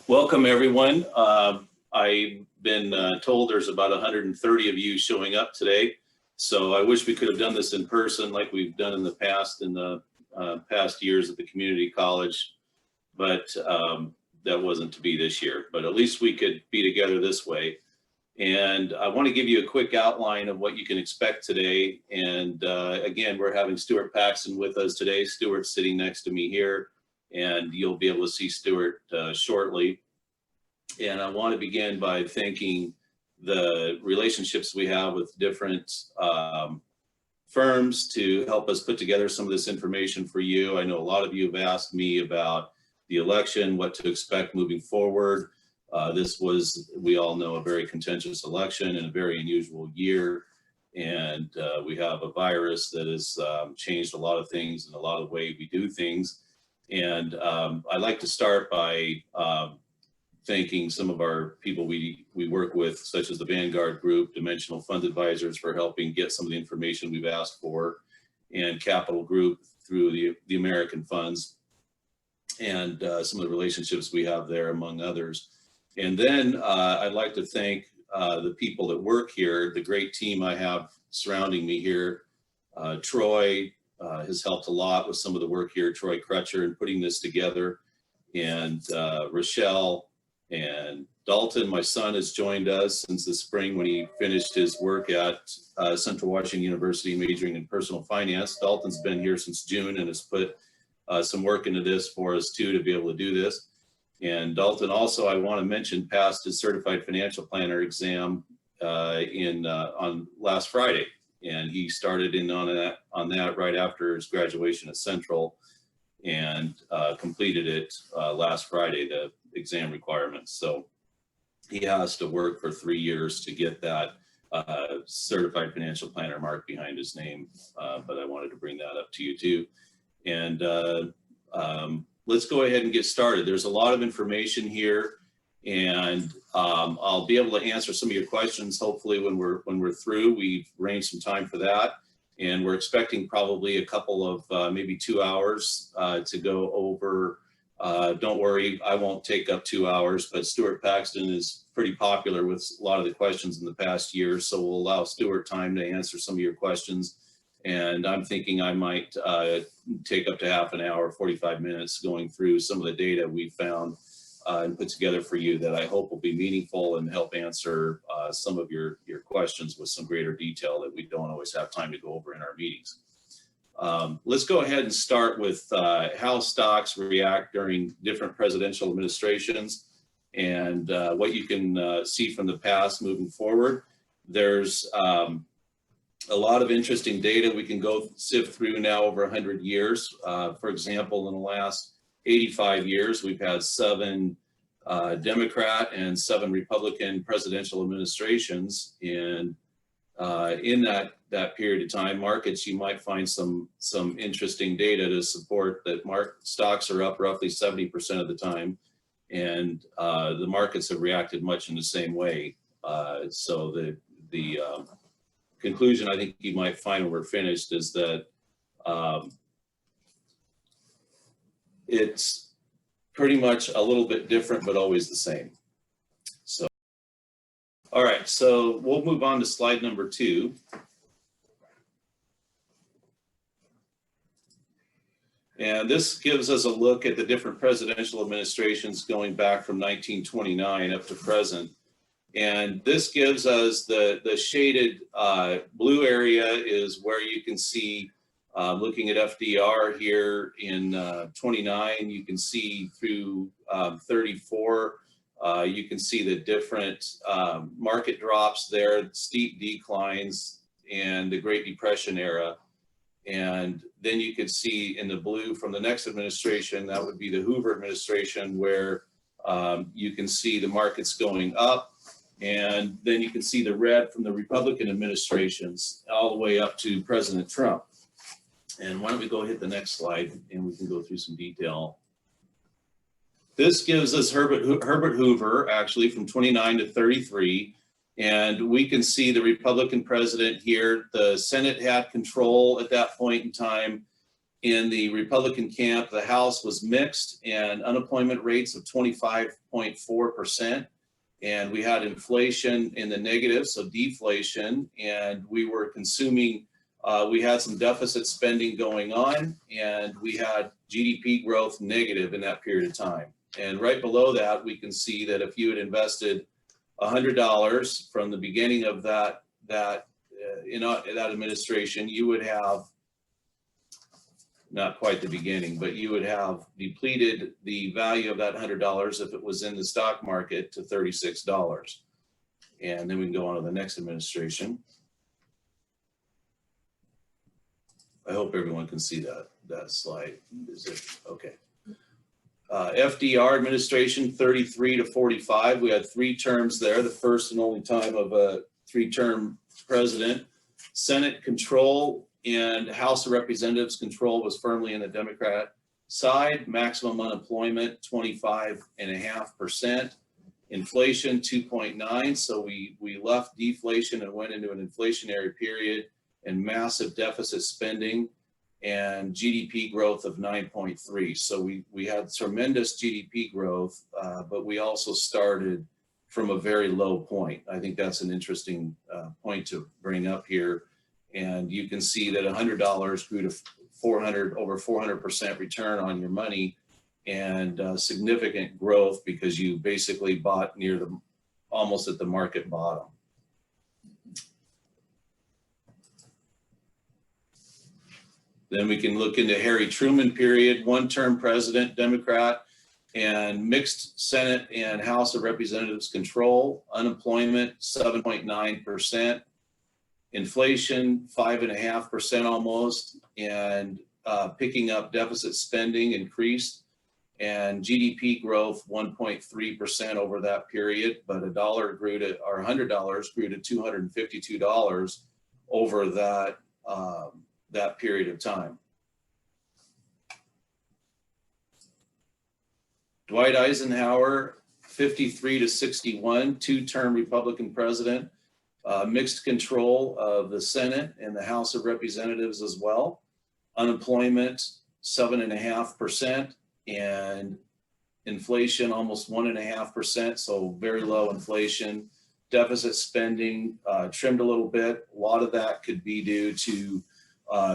Welcome, everyone. I've been told there's about 130 of you showing up today. So I wish we could have done this in person like we've done in the past years at the community college, but that wasn't to be this year. But at least we could be together this way. And I want to give you a quick outline of what you can expect today. And again, we're having Stuart Paxton with us today. Stuart's sitting next to me here, and you'll be able to see Stuart shortly. And I want to begin by thanking the relationships we have with different firms to help us put together some of this information for you. I know a lot of you have asked me about the election, what to expect moving forward. This was, we all know, a very contentious election and a very unusual year. And we have a virus that has changed a lot of things and a lot of the way we do things. And I'd like to start by thanking some of our people we work with, such as the Vanguard Group, Dimensional Fund Advisors, for helping get some of the information we've asked for, and Capital Group through the American funds, and some of the relationships we have there, among others. And then I'd like to thank the people that work here, the great team I have surrounding me here. Troy has helped a lot with some of the work here, Troy Crutcher, in putting this together, and Rochelle and Dalton, my son, has joined us since the spring when he finished his work at Central Washington University, majoring in personal finance. Dalton's been here since June and has put some work into this for us too, to be able to do this. And Dalton also, I want to mention, passed his certified financial planner exam on last Friday, and he started in on that right after his graduation at Central, and completed it last Friday, the exam requirements. So he has to work for 3 years to get that certified financial planner mark behind his name, but I wanted to bring that up to you too. And let's go ahead and get started. There's a lot of information here, and I'll be able to answer some of your questions hopefully when we're through. We've arranged some time for that, and we're expecting probably a couple of maybe 2 hours to go over. Don't worry, I won't take up 2 hours, but Stuart Paxton is pretty popular with a lot of the questions in the past year, so we'll allow Stuart time to answer some of your questions. And I'm thinking I might take up to half an hour, 45 minutes, going through some of the data we found and put together for you that I hope will be meaningful and help answer some of your questions with some greater detail that we don't always have time to go over in our meetings. Let's go ahead and start with how stocks react during different presidential administrations, and what you can see from the past moving forward. There's a lot of interesting data we can go sift through now over 100 years. For example, in the last 85 years, we've had 7 Democrat and 7 Republican presidential administrations. And in that period of time, markets, you might find some interesting data to support that stocks are up roughly 70% of the time, and the markets have reacted much in the same way. So the conclusion I think you might find when we're finished is that it's pretty much a little bit different, but always the same. So, all right, so we'll move on to slide number 2. And this gives us a look at the different presidential administrations going back from 1929 up to present. And this gives us the shaded blue area is where you can see, looking at FDR here in 29, you can see through 34, you can see the different market drops there, steep declines, and the Great Depression era. And then you could see in the blue from the next administration, that would be the Hoover administration, where you can see the markets going up. And then you can see the red from the Republican administrations all the way up to President Trump. And why don't we go hit the next slide and we can go through some detail. This gives us Herbert Hoover, actually, from 29 to 33. And we can see the Republican president here. The Senate had control at that point in time. In the Republican camp, the House was mixed and unemployment rates of 25.4%. And we had inflation in the negative, so deflation, and we were consuming, we had some deficit spending going on, and we had GDP growth negative in that period of time. And right below that, we can see that if you had invested $100 from the beginning of that administration, you would have, not quite the beginning, but you would have depleted the value of that $100 if it was in the stock market to $36. And then we can go on to the next administration. I hope everyone can see that slide. Is it okay? FDR administration, 33 to 45. We had 3 terms there, the first and only time of a 3-term president. Senate control and House of Representatives control was firmly in the Democrat side. Maximum unemployment, 25.5%. Inflation, 2.9. So we left deflation and went into an inflationary period, and massive deficit spending and GDP growth of 9.3. So we had tremendous GDP growth, but we also started from a very low point. I think that's an interesting point to bring up here. And you can see that $100 grew to over 400% return on your money, and significant growth because you basically bought near almost at the market bottom. Then we can look into Harry Truman period, 1-term president, Democrat, and mixed Senate and House of Representatives control. Unemployment, 7.9%. Inflation, 5.5% almost, and picking up deficit spending increased, and GDP growth 1.3% over that period, but $100 grew to $252 over that period of time. Dwight Eisenhower, 53 to 61, 2-term Republican president, mixed control of the Senate and the House of Representatives as well. Unemployment, 7.5%, and inflation almost 1.5%, so very low inflation. Deficit spending trimmed a little bit. A lot of that could be due to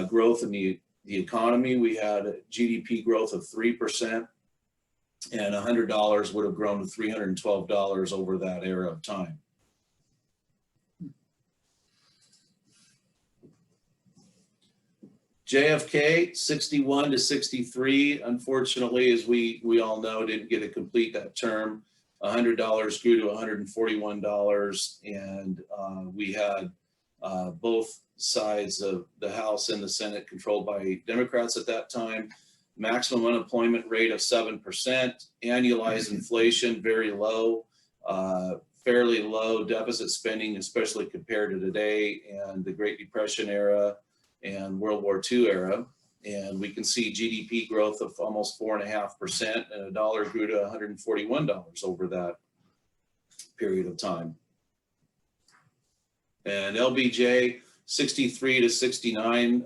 growth in the economy. We had a GDP growth of 3%, and $100 would have grown to $312 over that era of time. JFK, 61 to 63, unfortunately, as we all know, didn't get to complete that term. $100 grew to $141, and we had both sides of the House and the Senate controlled by Democrats at that time. Maximum unemployment rate of 7%, annualized inflation very low, fairly low deficit spending, especially compared to today and the Great Depression era and World War II era. And we can see GDP growth of almost 4.5%, and $1 grew to $141 over that period of time. And LBJ, 63 to 69,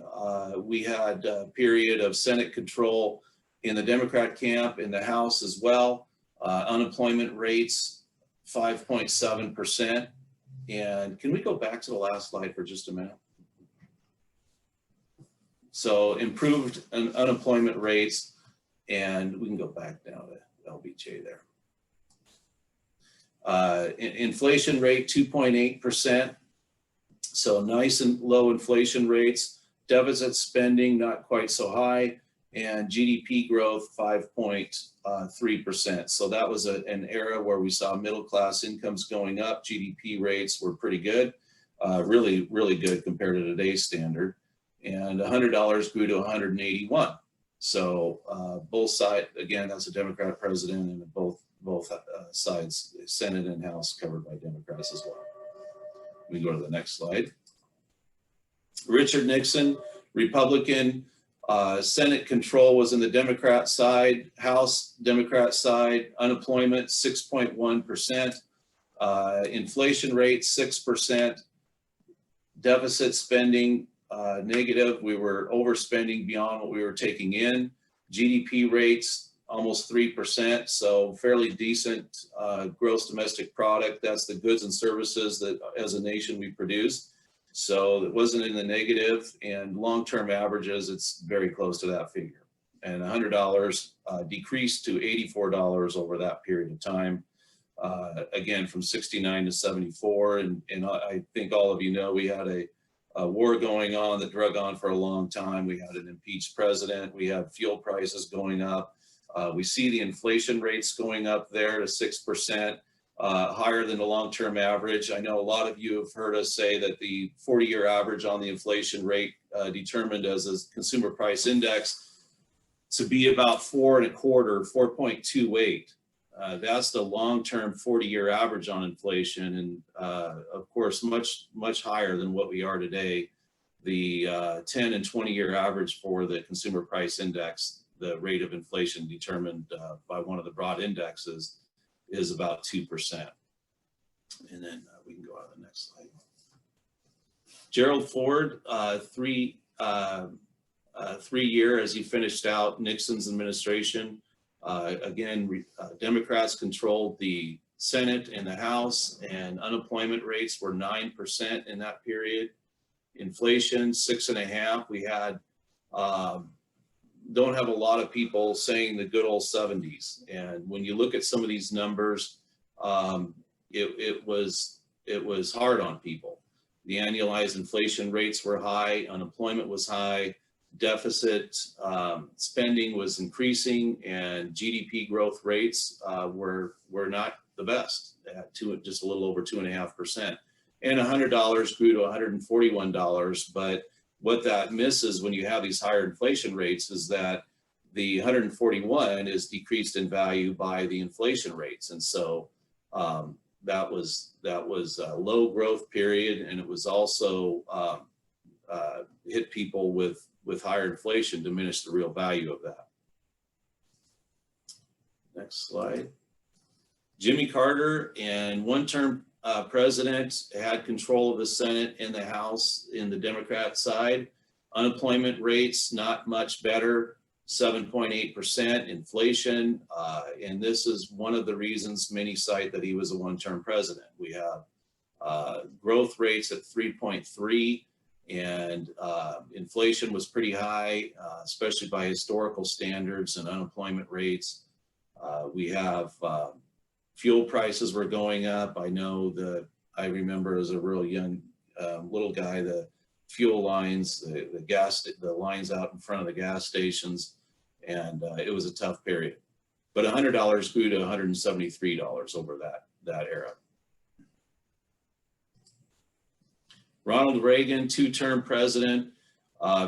we had a period of Senate control in the Democrat camp, in the House as well. Unemployment rates, 5.7%. And can we go back to the last slide for just a minute? So improved unemployment rates, and we can go back down to LBJ there. Inflation rate, 2.8%. So nice and low inflation rates. Deficit spending, not quite so high. And GDP growth, 5.3%. So that was an era where we saw middle class incomes going up. GDP rates were pretty good, really, really good compared to today's standard. And $100 grew to 181. So both sides, again, that's a Democrat president, and both sides, Senate and House, covered by Democrats as well. We go to the next slide. Richard Nixon, Republican. Senate control was in the Democrat side, House Democrat side. Unemployment, 6.1%. Inflation rate, 6%. Deficit spending, negative. We were overspending beyond what we were taking in. GDP rates almost 3%, so fairly decent gross domestic product. That's the goods and services that as a nation we produce. So it wasn't in the negative, and long-term averages, it's very close to that figure. And $100 decreased to $84 over that period of time. Again, from 69 to 74. And I think all of you know we had a war going on that drug on for a long time. We had an impeached president. We had fuel prices going up. We see the inflation rates going up there to 6%, higher than the long-term average. I know a lot of you have heard us say that the 40-year average on the inflation rate determined as a consumer price index to be about 4.25, 4.28. That's the long-term 40-year average on inflation, and of course, much higher than what we are today. The 10 and 20-year average for the consumer price index, the rate of inflation determined by one of the broad indexes, is about 2%. And then we can go on to the next slide. Gerald Ford, three-year as he finished out Nixon's administration. Again, Democrats controlled the Senate and the House, and unemployment rates were 9% in that period. Inflation, 6.5%. We had, don't have a lot of people saying the good old 70s. And when you look at some of these numbers, it was hard on people. The annualized inflation rates were high, unemployment was high, deficit spending was increasing, and GDP growth rates were not the best at just a little over 2.5%. And $100 grew to $141. But what that misses when you have these higher inflation rates is that the 141 is decreased in value by the inflation rates. And so that was a low growth period, and it was also hit people with higher inflation, diminish the real value of that. Next slide. Jimmy Carter, and one-term president, had control of the Senate and the House in the Democrat side. Unemployment rates, not much better, 7.8%, inflation, and this is one of the reasons many cite that he was a one-term president. We have growth rates at 3.3%. And inflation was pretty high, especially by historical standards, and unemployment rates. We have fuel prices were going up. I know that I remember as a real young little guy, the fuel lines, the lines out in front of the gas stations, and it was a tough period. But $100 grew to $173 over that era. Ronald Reagan, two-term president,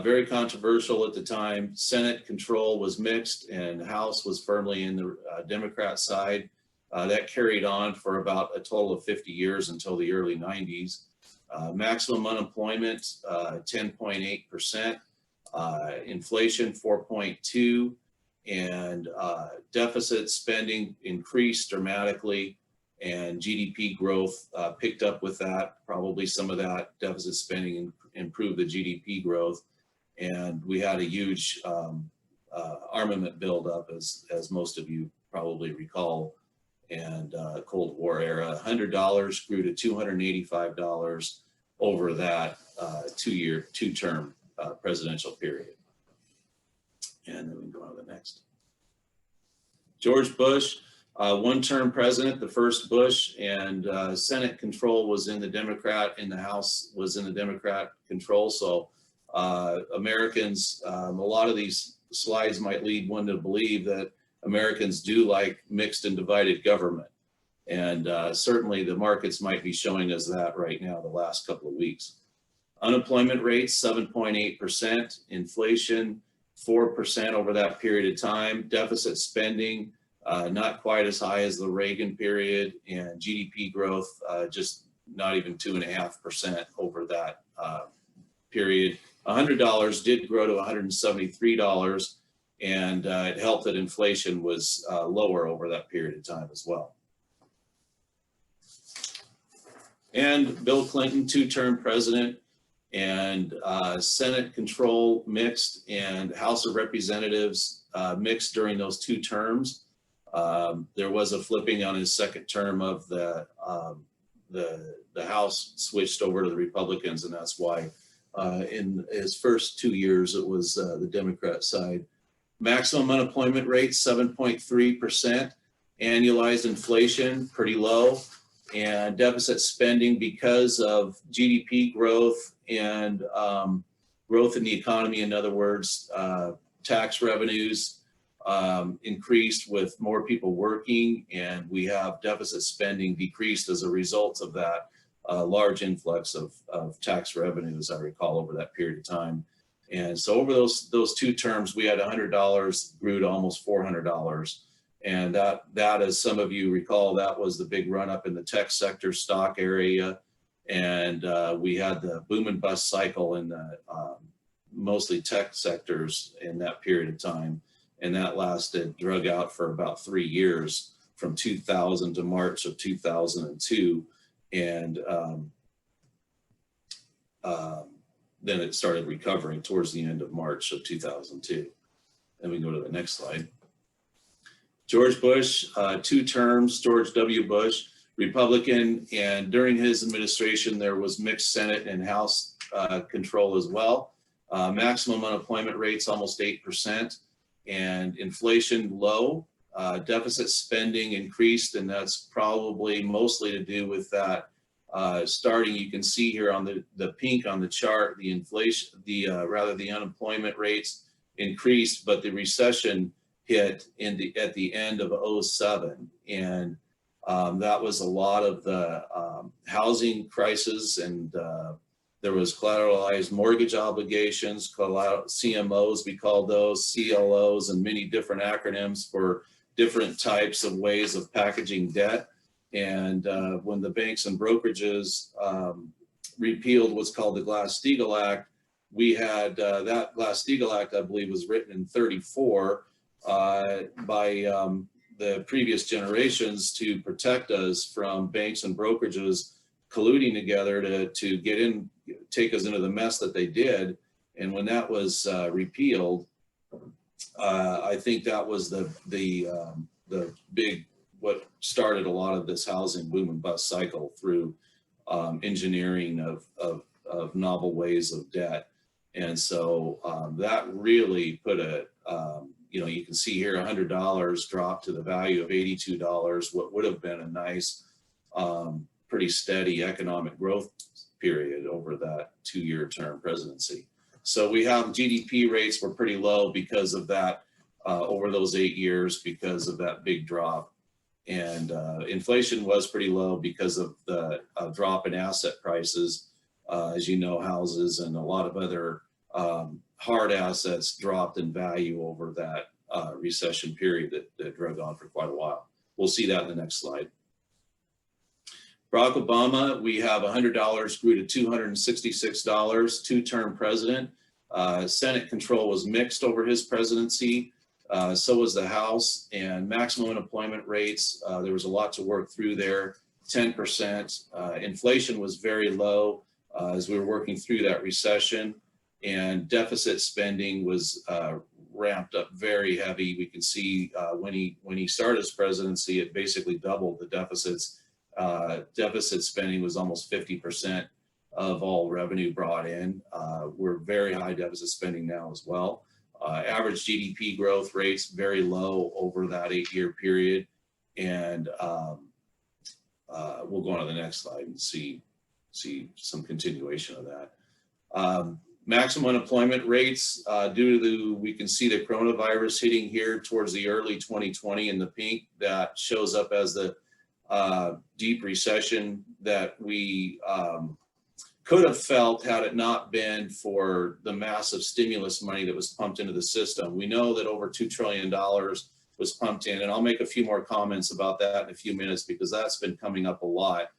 very controversial at the time. Senate control was mixed, and the House was firmly in the Democrat side. That carried on for about a total of 50 years until the early 90s. Maximum unemployment, 10.8%. Inflation, 4.2%. And deficit spending increased dramatically, and GDP growth picked up with that. Probably some of that deficit spending improved the GDP growth, and we had a huge armament buildup, as most of you probably recall, and Cold War era. $100 grew to $285 over that two-term presidential period. And then we go on to the next. George Bush, one-term president, the first Bush, and Senate control was in the Democrat, and the House was in the Democrat control. So Americans, a lot of these slides might lead one to believe that Americans do like mixed and divided government. And certainly the markets might be showing us that right now, the last couple of weeks. Unemployment rates, 7.8%, inflation, 4% over that period of time, deficit spending, not quite as high as the Reagan period, and GDP growth just not even 2.5% over that period. $100 did grow to $173, and it helped that inflation was lower over that period of time as well. And Bill Clinton, two-term president, and Senate control mixed and House of Representatives mixed during those 2 terms. There was a flipping on his second term of the House switched over to the Republicans, and that's why in his first 2 years it was the Democrat side. Maximum unemployment rate 7.3%, annualized inflation pretty low, and deficit spending because of GDP growth and growth in the economy. In other words, tax revenues increased with more people working, and we have deficit spending decreased as a result of that large influx of tax revenue, as I recall, over that period of time. And so over those 2 terms, we had $100 grew to almost $400. And that, as some of you recall, that was the big run up in the tech sector stock area. And we had the boom and bust cycle in the mostly tech sectors in that period of time. And that drug out for about 3 years, from 2000 to March of 2002. And then it started recovering towards the end of March of 2002. Then we go to the next slide. George Bush, 2 terms, George W. Bush, Republican, and during his administration, there was mixed Senate and House control as well. Maximum unemployment rates almost 8%, and inflation low. Deficit spending increased, and that's probably mostly to do with that starting. You can see here on the pink on the chart, the inflation, the unemployment rates increased, but the recession hit at the end of 2007, and that was a lot of the housing crisis, and there was collateralized mortgage obligations, CMOs, we call those, CLOs, and many different acronyms for different types of ways of packaging debt. And when the banks and brokerages repealed what's called the Glass-Steagall Act, we had that Glass-Steagall Act, I believe, was written in 1934 by the previous generations to protect us from banks and brokerages colluding together to take us into the mess that they did. And when that was repealed, I think that was the big, what started a lot of this housing boom and bust cycle through engineering of novel ways of debt. And so that really put you can see here $100 dropped to the value of $82, what would have been a nice, pretty steady economic growth period over that 2-year term presidency. So we have GDP rates were pretty low because of that over those 8 years, because of that big drop. And inflation was pretty low because of the drop in asset prices. As you know, houses and a lot of other hard assets dropped in value over that recession period that drug on for quite a while. We'll see that in the next slide. Barack Obama, we have $100 grew to $266, 2-term president. Senate control was mixed over his presidency. So was the House, and maximum unemployment rates. There was a lot to work through there, 10%. Inflation was very low as we were working through that recession, and deficit spending was ramped up very heavy. We can see when he started his presidency, it basically doubled the deficits. Deficit spending was almost 50% of all revenue brought in. We're very high deficit spending now as well. Average GDP growth rates very low over that 8-year period. And we'll go on to the next slide and see some continuation of that. Maximum unemployment rates due to we can see the coronavirus hitting here towards the early 2020 in the pink. That shows up as the deep recession that we could have felt had it not been for the massive stimulus money that was pumped into the system. We know that over $2 trillion was pumped in, and I'll make a few more comments about that in a few minutes because that's been coming up a lot.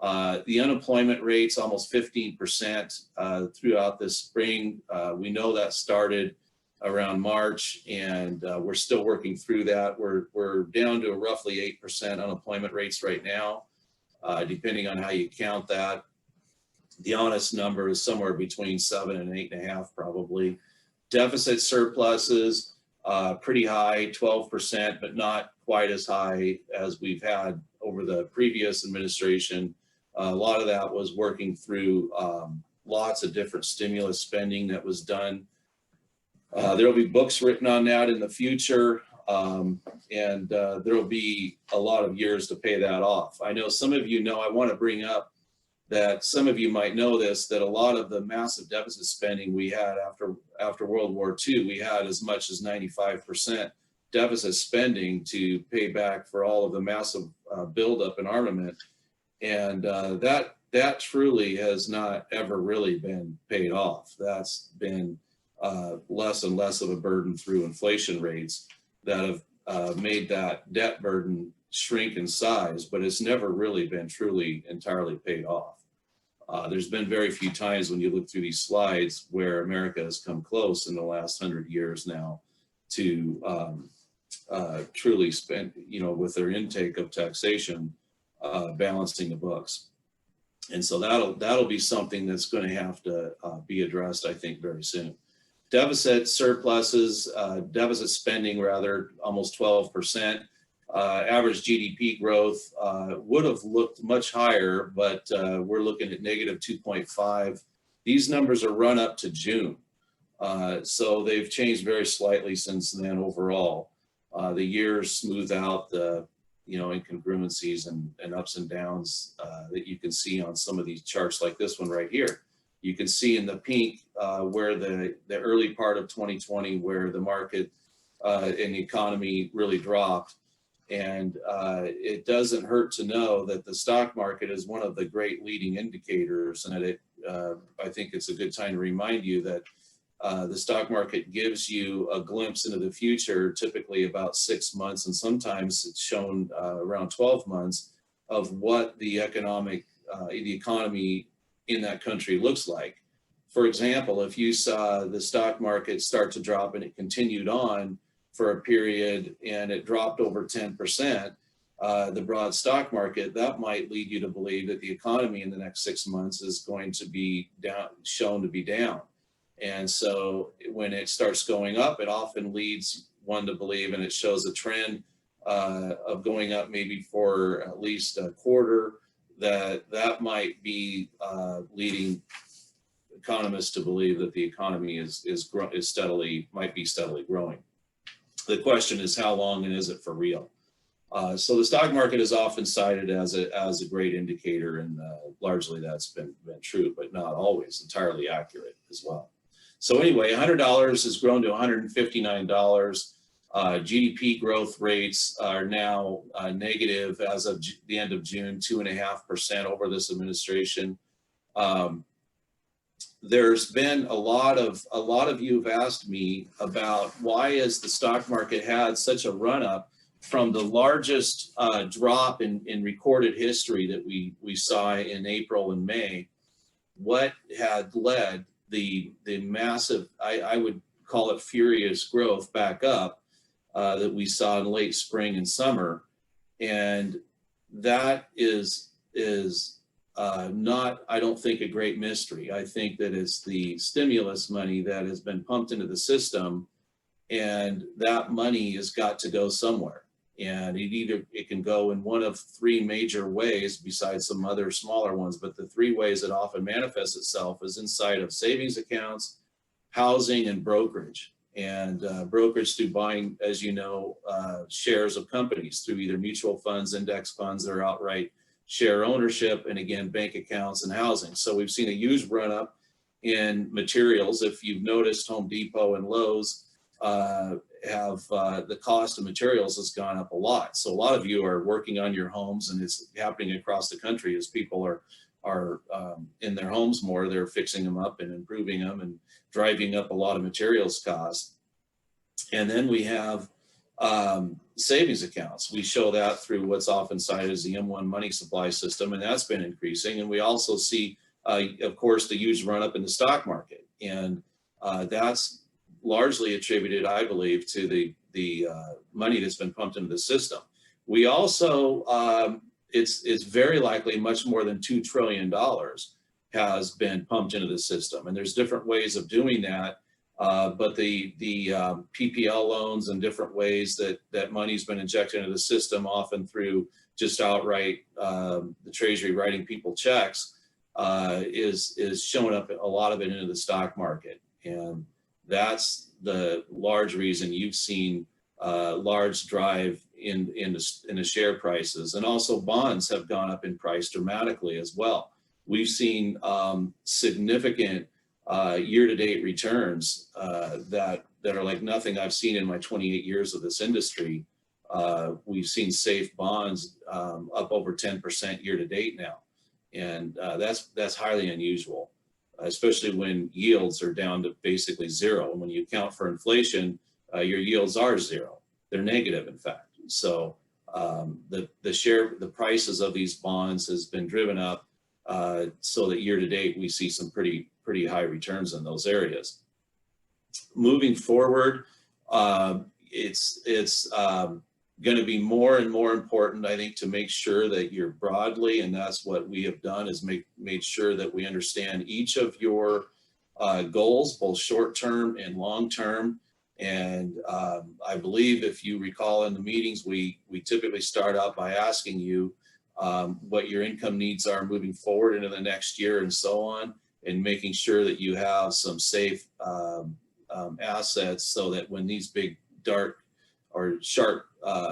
The unemployment rate's almost 15% throughout this spring. We know that started around March, and we're still working through that. We're down to roughly 8% unemployment rates right now, depending on how you count that. The honest number is somewhere between 7 and 8.5 probably. Deficit surpluses, pretty high, 12%, but not quite as high as we've had over the previous administration. A lot of that was working through lots of different stimulus spending that was done. There will be books written on that in the future, and there will be a lot of years to pay that off. I know some of you know, I want to bring up that some of you might know this, that a lot of the massive deficit spending we had after World War II, we had as much as 95% deficit spending to pay back for all of the massive buildup in armament. And that truly has not ever really been paid off. That's been less and less of a burden through inflation rates that have made that debt burden shrink in size, but it's never really been truly entirely paid off. There's been very few times when you look through these slides where America has come close in the last 100 years now to truly spend, with their intake of taxation, balancing the books. And so that'll be something that's going to have to be addressed, I think, very soon. Deficit surpluses, deficit spending rather, almost 12%. Average GDP growth would have looked much higher, but we're looking at negative 2.5. These numbers are run up to June. So they've changed very slightly since then overall. The years smooth out the incongruencies and ups and downs that you can see on some of these charts like this one right here. You can see in the pink where the early part of 2020 where the market and the economy really dropped. And it doesn't hurt to know that the stock market is one of the great leading indicators, and that I think it's a good time to remind you that the stock market gives you a glimpse into the future, typically about 6 months, and sometimes it's shown around 12 months of what the economy in that country looks like. For example, if you saw the stock market start to drop and it continued on for a period and it dropped over 10%, the broad stock market, that might lead you to believe that the economy in the next 6 months is going to be shown to be down. And so when it starts going up, it often leads one to believe, and it shows a trend of going up maybe for at least a quarter, that might be leading economists to believe that the economy might be steadily growing. The question is how long, and is it for real? So the stock market is often cited as a great indicator, and largely that's been true, but not always entirely accurate as well. So anyway, $100 has grown to $159. GDP growth rates are now negative as of the end of June, 2.5% over this administration. There's been a lot of you have asked me about why has the stock market had such a run up from the largest drop in recorded history that we saw in April and May. What had led the massive, I would call it furious growth back up that we saw in late spring and summer, and that is not, I don't think, a great mystery. I think that it's the stimulus money that has been pumped into the system, and that money has got to go somewhere. And it can go in one of three major ways besides some other smaller ones, but the three ways it often manifests itself is inside of savings accounts, housing, and brokerage. And brokerage through buying, as you know, shares of companies through either mutual funds, index funds, or outright share ownership, and again, bank accounts and housing. So we've seen a huge run up in materials. If you've noticed, Home Depot and Lowe's have the cost of materials has gone up a lot. So a lot of you are working on your homes, and it's happening across the country as people are in their homes more. They're fixing them up and improving them and driving up a lot of materials costs. And then we have savings accounts. We show that through what's often cited as the M1 money supply system, and that's been increasing. And we also see, of course, the huge run up in the stock market, and that's largely attributed, I believe, to the money that's been pumped into the system. We also, it's very likely much more than $2 trillion has been pumped into the system. And there's different ways of doing that. But the PPL loans and different ways that money's been injected into the system, often through just outright the Treasury writing people checks, is showing up a lot of it into the stock market. And that's the large reason you've seen large drive in the share prices. And also bonds have gone up in price dramatically as well. We've seen significant year-to-date returns that are like nothing I've seen in my 28 years of this industry. We've seen safe bonds up over 10% year-to-date now, and that's highly unusual, especially when yields are down to basically zero. And when you account for inflation, your yields are zero; they're negative, in fact. So the prices of these bonds has been driven up, so that year-to-date we see some pretty high returns in those areas. Moving forward, it's going to be more and more important, I think, to make sure that you're broadly, and that's what we have done, is made sure that we understand each of your goals, both short-term and long-term. And I believe, if you recall in the meetings, we typically start out by asking you what your income needs are moving forward into the next year and so on, and making sure that you have some safe assets, so that when these big dark or sharp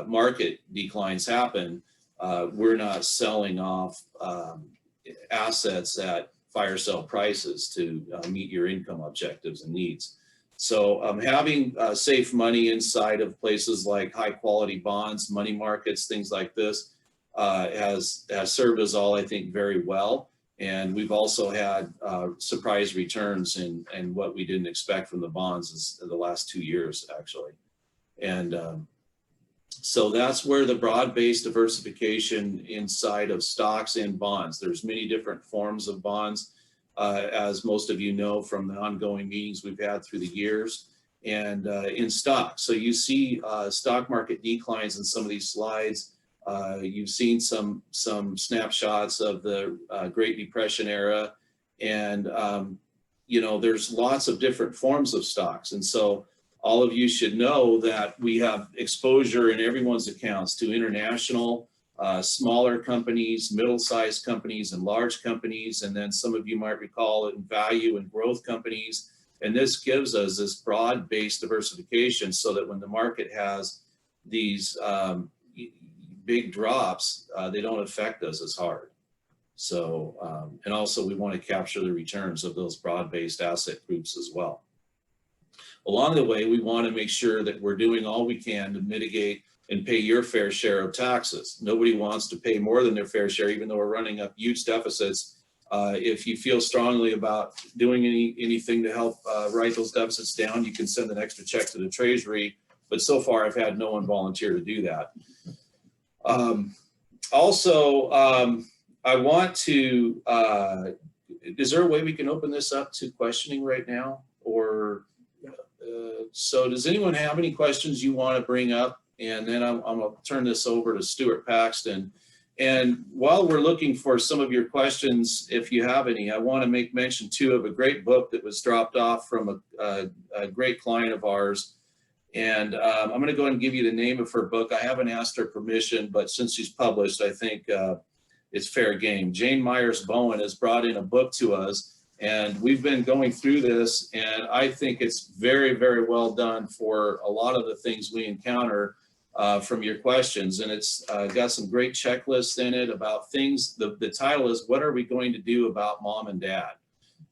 market declines happen, we're not selling off assets at fire sale prices to meet your income objectives and needs. So having safe money inside of places like high quality bonds, money markets, things like this has served us all, I think, very well. And we've also had surprise returns in what we didn't expect from the bonds in the last 2 years, actually. And so that's where the broad-based diversification inside of stocks and bonds. There's many different forms of bonds, as most of you know from the ongoing meetings we've had through the years, and in stocks. So you see stock market declines in some of these slides. You've seen some snapshots of the Great Depression era, and there's lots of different forms of stocks. And so all of you should know that we have exposure in everyone's accounts to international, smaller companies, middle-sized companies, and large companies. And then some of you might recall it in value and growth companies. And this gives us this broad-based diversification, so that when the market has these big drops, they don't affect us as hard. So, and also we want to capture the returns of those broad-based asset groups as well. Along the way, we want to make sure that we're doing all we can to mitigate and pay your fair share of taxes. Nobody wants to pay more than their fair share, even though we're running up huge deficits. If you feel strongly about doing anything to help write those deficits down, you can send an extra check to the Treasury. But so far, I've had no one volunteer to do that. I want to, is there a way we can open this up to questioning right now? Or, so does anyone have any questions you want to bring up? And then I'm going to turn this over to Stuart Paxton. And while we're looking for some of your questions, if you have any, I want to make mention too of a great book that was dropped off from a great client of ours. And I'm going to go ahead and give you the name of her book. I haven't asked her permission, but since she's published, I think it's fair game. Jane Myers Bowen has brought in a book to us, and we've been going through this, and I think it's very, very well done for a lot of the things we encounter from your questions. And it's got some great checklists in it about things. The title is, "What Are We Going to Do About Mom and Dad?"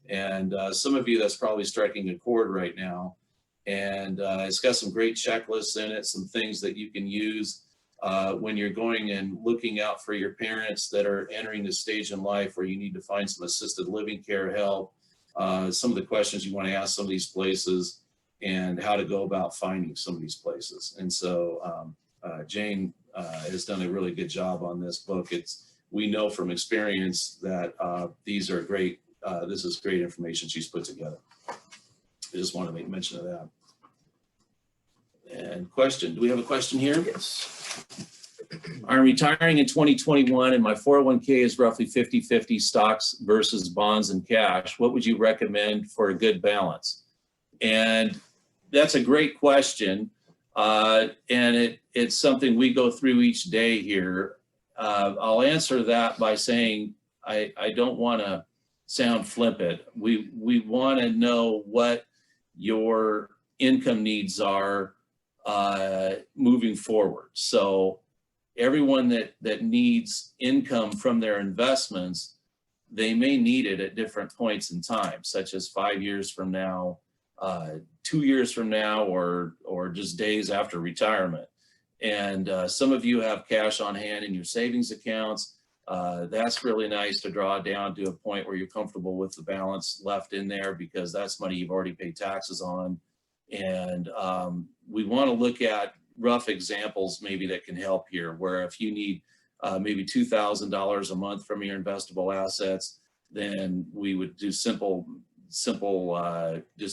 And some of you, that's probably striking a chord right now. And it's got some great checklists in it, some things that you can use when you're going and looking out for your parents that are entering the stage in life where you need to find some assisted living care help, some of the questions you want to ask some of these places, and how to go about finding some of these places. And so Jane has done a really good job on this book. We know from experience that these are great. This is great information she's put together. I just want to make mention of that. And question, do we have a question here? Yes. I'm retiring in 2021 and my 401k is roughly 50-50 stocks versus bonds and cash. What would you recommend for a good balance? And that's a great question. And it's something we go through each day here. I'll answer that by saying I don't want to sound flippant. We want to know what your income needs are moving forward. So everyone that needs income from their investments, they may need it at different points in time, such as 5 years from now, 2 years from now, or just days after retirement. And some of you have cash on hand in your savings accounts. That's really nice to draw down to a point where you're comfortable with the balance left in there, because that's money you've already paid taxes on. And we want to look at rough examples maybe that can help here, where if you need maybe $2,000 a month from your investable assets, then we would do just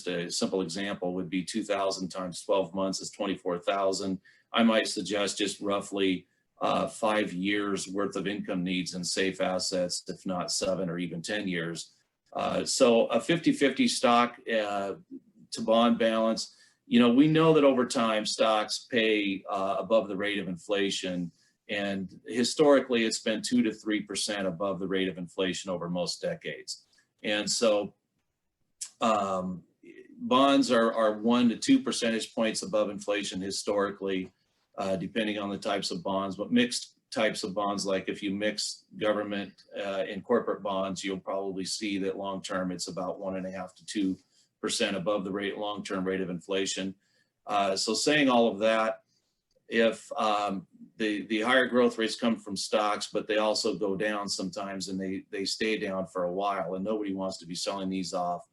a simple example would be 2,000 times 12 months is 24,000. I might suggest just roughly 5 years worth of income needs in safe assets, if not 7 or even 10 years. So a 50-50 stock to bond balance, you know, we know that over time stocks pay above the rate of inflation, and historically it's been 2 to 3% above the rate of inflation over most decades. And so bonds are 1 to 2 percentage points above inflation historically, depending on the types of bonds. But mixed types of bonds, like if you mix government and corporate bonds, you'll probably see that long term it's about 1.5 to 2% above the long-term rate of inflation. So saying all of that, if the higher growth rates come from stocks, but they also go down sometimes, and they stay down for a while, and nobody wants to be selling these off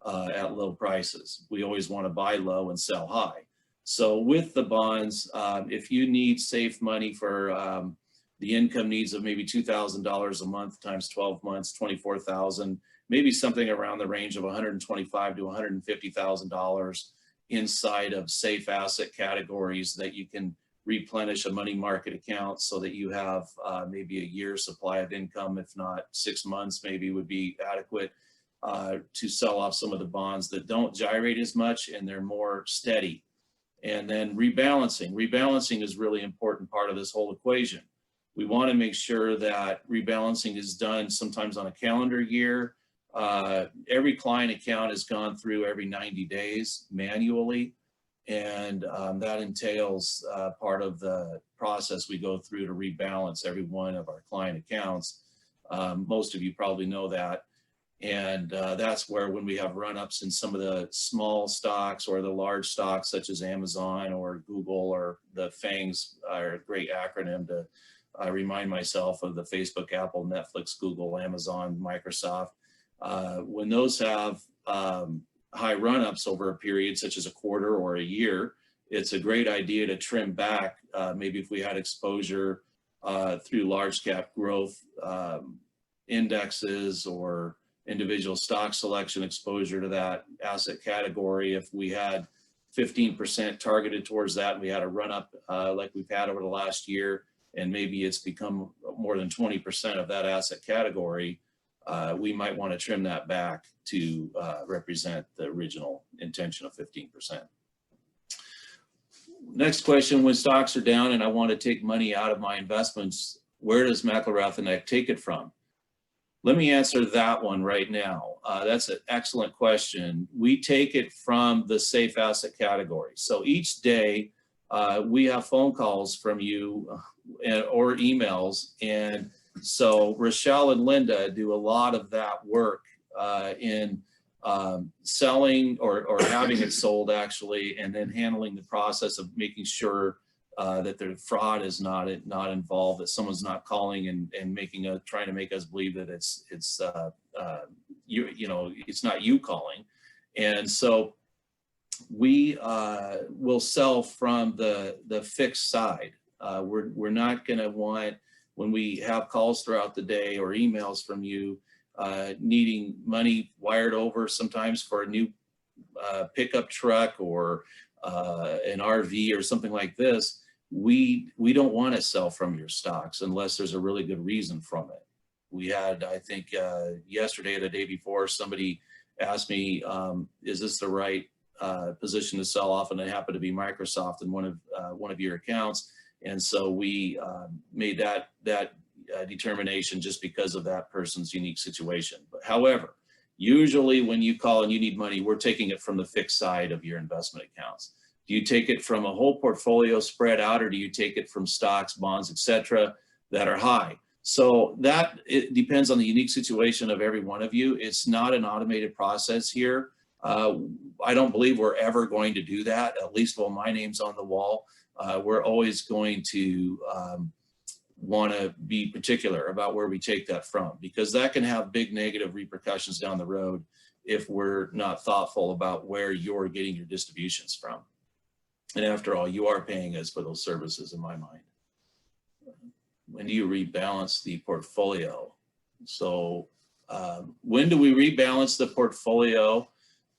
at low prices. We always want to buy low and sell high. So with the bonds, if you need safe money for the income needs of maybe $2,000 a month times 12 months, 24,000, maybe something around the range of $125,000 to $150,000 inside of safe asset categories that you can replenish a money market account, so that you have maybe a year's supply of income, if not 6 months maybe would be adequate to sell off some of the bonds that don't gyrate as much and they're more steady. And then rebalancing. Rebalancing is really important part of this whole equation. We want to make sure that rebalancing is done sometimes on a calendar year. Every client account is gone through every 90 days manually, and that entails part of the process we go through to rebalance every one of our client accounts. Most of you probably know that. And that's where, when we have run-ups in some of the small stocks or the large stocks such as Amazon or Google, or the FANGs are a great acronym to remind myself of the Facebook, Apple, Netflix, Google, Amazon, Microsoft. When those have high run-ups over a period such as a quarter or a year, it's a great idea to trim back. Maybe if we had exposure through large cap growth indexes or individual stock selection exposure to that asset category, if we had 15% targeted towards that and we had a run up like we've had over the last year, and maybe it's become more than 20% of that asset category, we might want to trim that back to represent the original intention of 15%. Next question: when stocks are down and I want to take money out of my investments, where does McIlrath and I take it from? Let me answer that one right now. That's an excellent question. We take it from the safe asset category. So each day we have phone calls from you or emails. And so Rochelle and Linda do a lot of that work in selling or having it sold, actually, and then handling the process of making sure that the fraud is not involved, that someone's not calling and trying to make us believe that it's not you calling. And so we will sell from the fixed side. We're not going to want, when we have calls throughout the day or emails from you needing money wired over sometimes for a new pickup truck or an RV or something like this, we don't want to sell from your stocks unless there's a really good reason from it. We had, I think, yesterday or the day before, somebody asked me, is this the right position to sell off? And it happened to be Microsoft in one of your accounts. And so we made that determination just because of that person's unique situation. But however, usually when you call and you need money, we're taking it from the fixed side of your investment accounts. Do you take it from a whole portfolio spread out, or do you take it from stocks, bonds, etc., that are high? So that it depends on the unique situation of every one of you. It's not an automated process here. I don't believe we're ever going to do that, at least while my name's on the wall. We're always going to want to be particular about where we take that from, because that can have big negative repercussions down the road if we're not thoughtful about where you're getting your distributions from. And after all, you are paying us for those services in my mind. When do you rebalance the portfolio? So when do we rebalance the portfolio?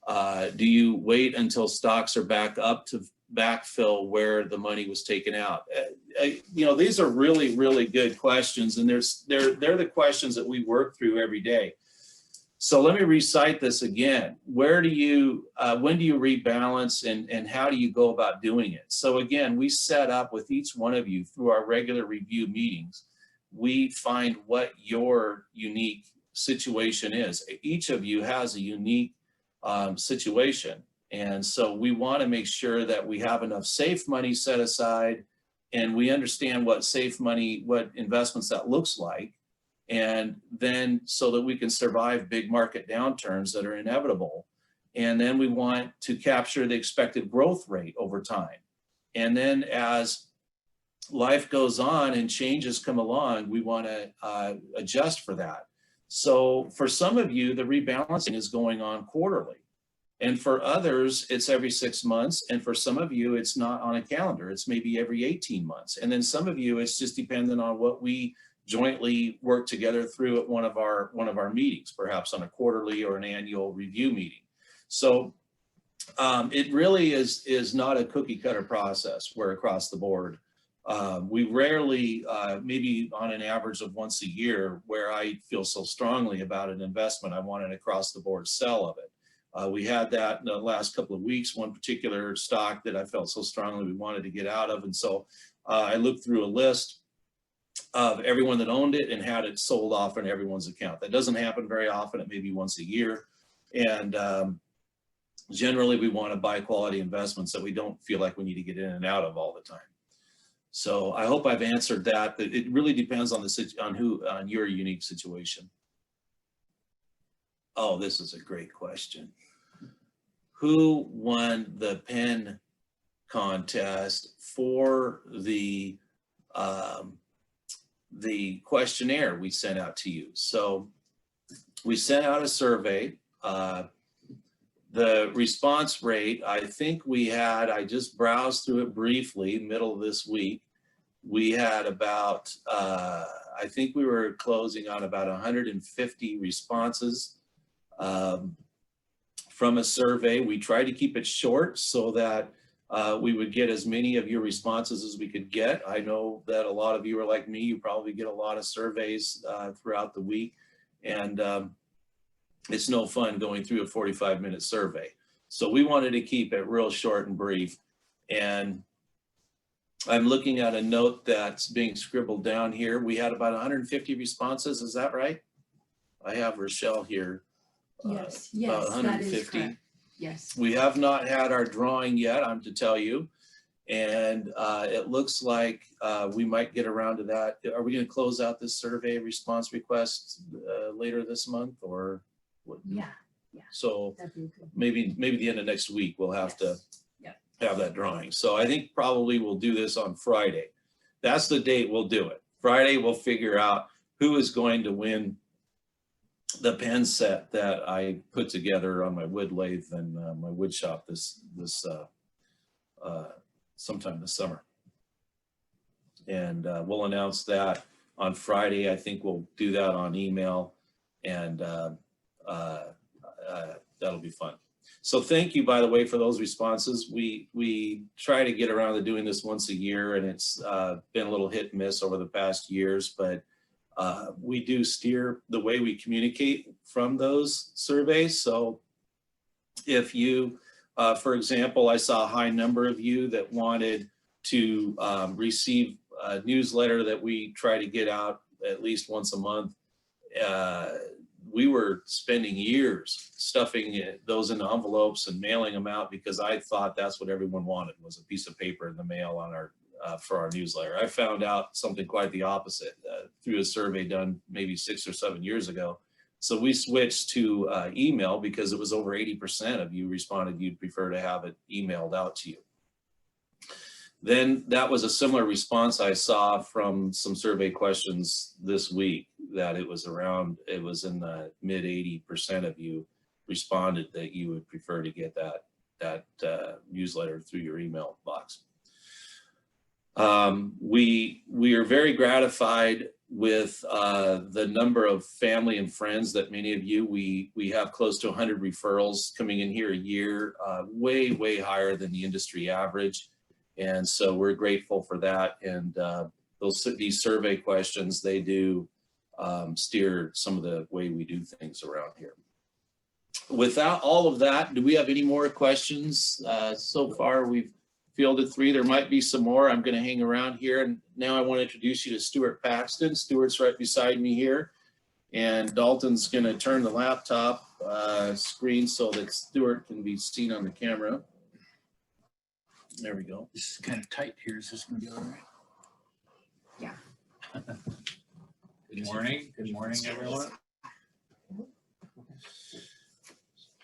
Do you wait until stocks are back up to backfill where the money was taken out? You know, these are really, really good questions, and they're the questions that we work through every day. So let me recite this again. When do you rebalance, and how do you go about doing it? So again, we set up with each one of you through our regular review meetings. We find what your unique situation is. Each of you has a unique situation. And so we want to make sure that we have enough safe money set aside, and we understand what safe money, what investments that looks like. And then so that we can survive big market downturns that are inevitable. And then we want to capture the expected growth rate over time. And then as life goes on and changes come along, we want to adjust for that. So for some of you, the rebalancing is going on quarterly. And for others, it's every 6 months. And for some of you, it's not on a calendar. It's maybe every 18 months. And then some of you, it's just dependent on what we jointly work together through at one of our meetings, perhaps on a quarterly or an annual review meeting. So it really is not a cookie cutter process where across the board. We rarely, maybe on an average of once a year, where I feel so strongly about an investment, I want an across the board sell of it. We had that in the last couple of weeks, one particular stock that I felt so strongly we wanted to get out of. And so I looked through a list of everyone that owned it and had it sold off in everyone's account. That doesn't happen very often. It may be once a year. And generally we want to buy quality investments that we don't feel like we need to get in and out of all the time. So I hope I've answered that. It really depends on on your unique situation. Oh, this is a great question. Who won the pen contest for the questionnaire we sent out to you? So we sent out a survey. The response rate, I think we had, I just browsed through it briefly, middle of this week. We had about, I think we were closing on about 150 responses from a survey. We tried to keep it short so that we would get as many of your responses as we could get. I know that a lot of you are like me. You probably get a lot of surveys throughout the week, and it's no fun going through a 45-minute survey. So we wanted to keep it real short and brief. And I'm looking at a note that's being scribbled down here. We had about 150 responses. Is that right? I have Rochelle here. Yes, about 150. that is correct. Yes. We have not had our drawing yet, I'm to tell you. And it looks like we might get around to that. Are we going to close out this survey response request later this month, or what? Yeah. So maybe the end of next week we'll have to have that drawing. So I think probably we'll do this on Friday. That's the date we'll do it. Friday we'll figure out who is going to win the pen set that I put together on my wood lathe and my wood shop this sometime this summer. And we'll announce that on Friday. I think we'll do that on email, and that'll be fun. So thank you, by the way, for those responses. We try to get around to doing this once a year, and it's been a little hit and miss over the past years, but we do steer the way we communicate from those surveys. So if you, for example, I saw a high number of you that wanted to receive a newsletter that we try to get out at least once a month. We were spending years stuffing those into envelopes and mailing them out because I thought that's what everyone wanted, was a piece of paper in the mail on our for our newsletter. I found out something quite the opposite through a survey done maybe 6 or 7 years ago. So we switched to email because it was over 80% of you responded you'd prefer to have it emailed out to you. Then that was a similar response I saw from some survey questions this week, that it was in the mid 80% of you responded that you would prefer to get that newsletter through your email box. We are very gratified with the number of family and friends that many of you, we have close to 100 referrals coming in here a year, way higher than the industry average. And so we're grateful for that. And these survey questions, they do steer some of the way we do things around here. Without all of that, do we have any more questions? So far, we've fielded 3. There might be some more. I'm going to hang around here. And now I want to introduce you to Stuart Paxton. Stuart's right beside me here. And Dalton's going to turn the laptop screen so that Stuart can be seen on the camera. There we go. This is kind of tight here. Is this going to be all right? Yeah. Good morning. Good morning, everyone.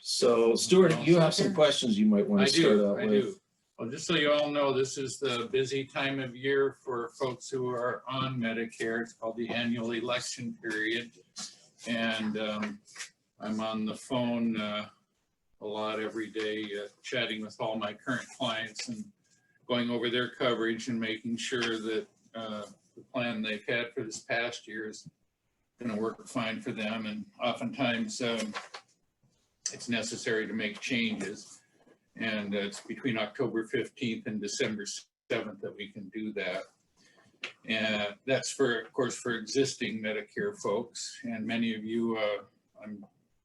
So, Stuart, you have some questions you might want to start out with. I do. Well, just so you all know, this is the busy time of year for folks who are on Medicare. It's called the annual election period. And I'm on the phone a lot every day, chatting with all my current clients and going over their coverage and making sure that the plan they've had for this past year is going to work fine for them. And oftentimes it's necessary to make changes. And it's between October 15th and December 7th that we can do that. And that's for, of course, for existing Medicare folks. And many of you, I'm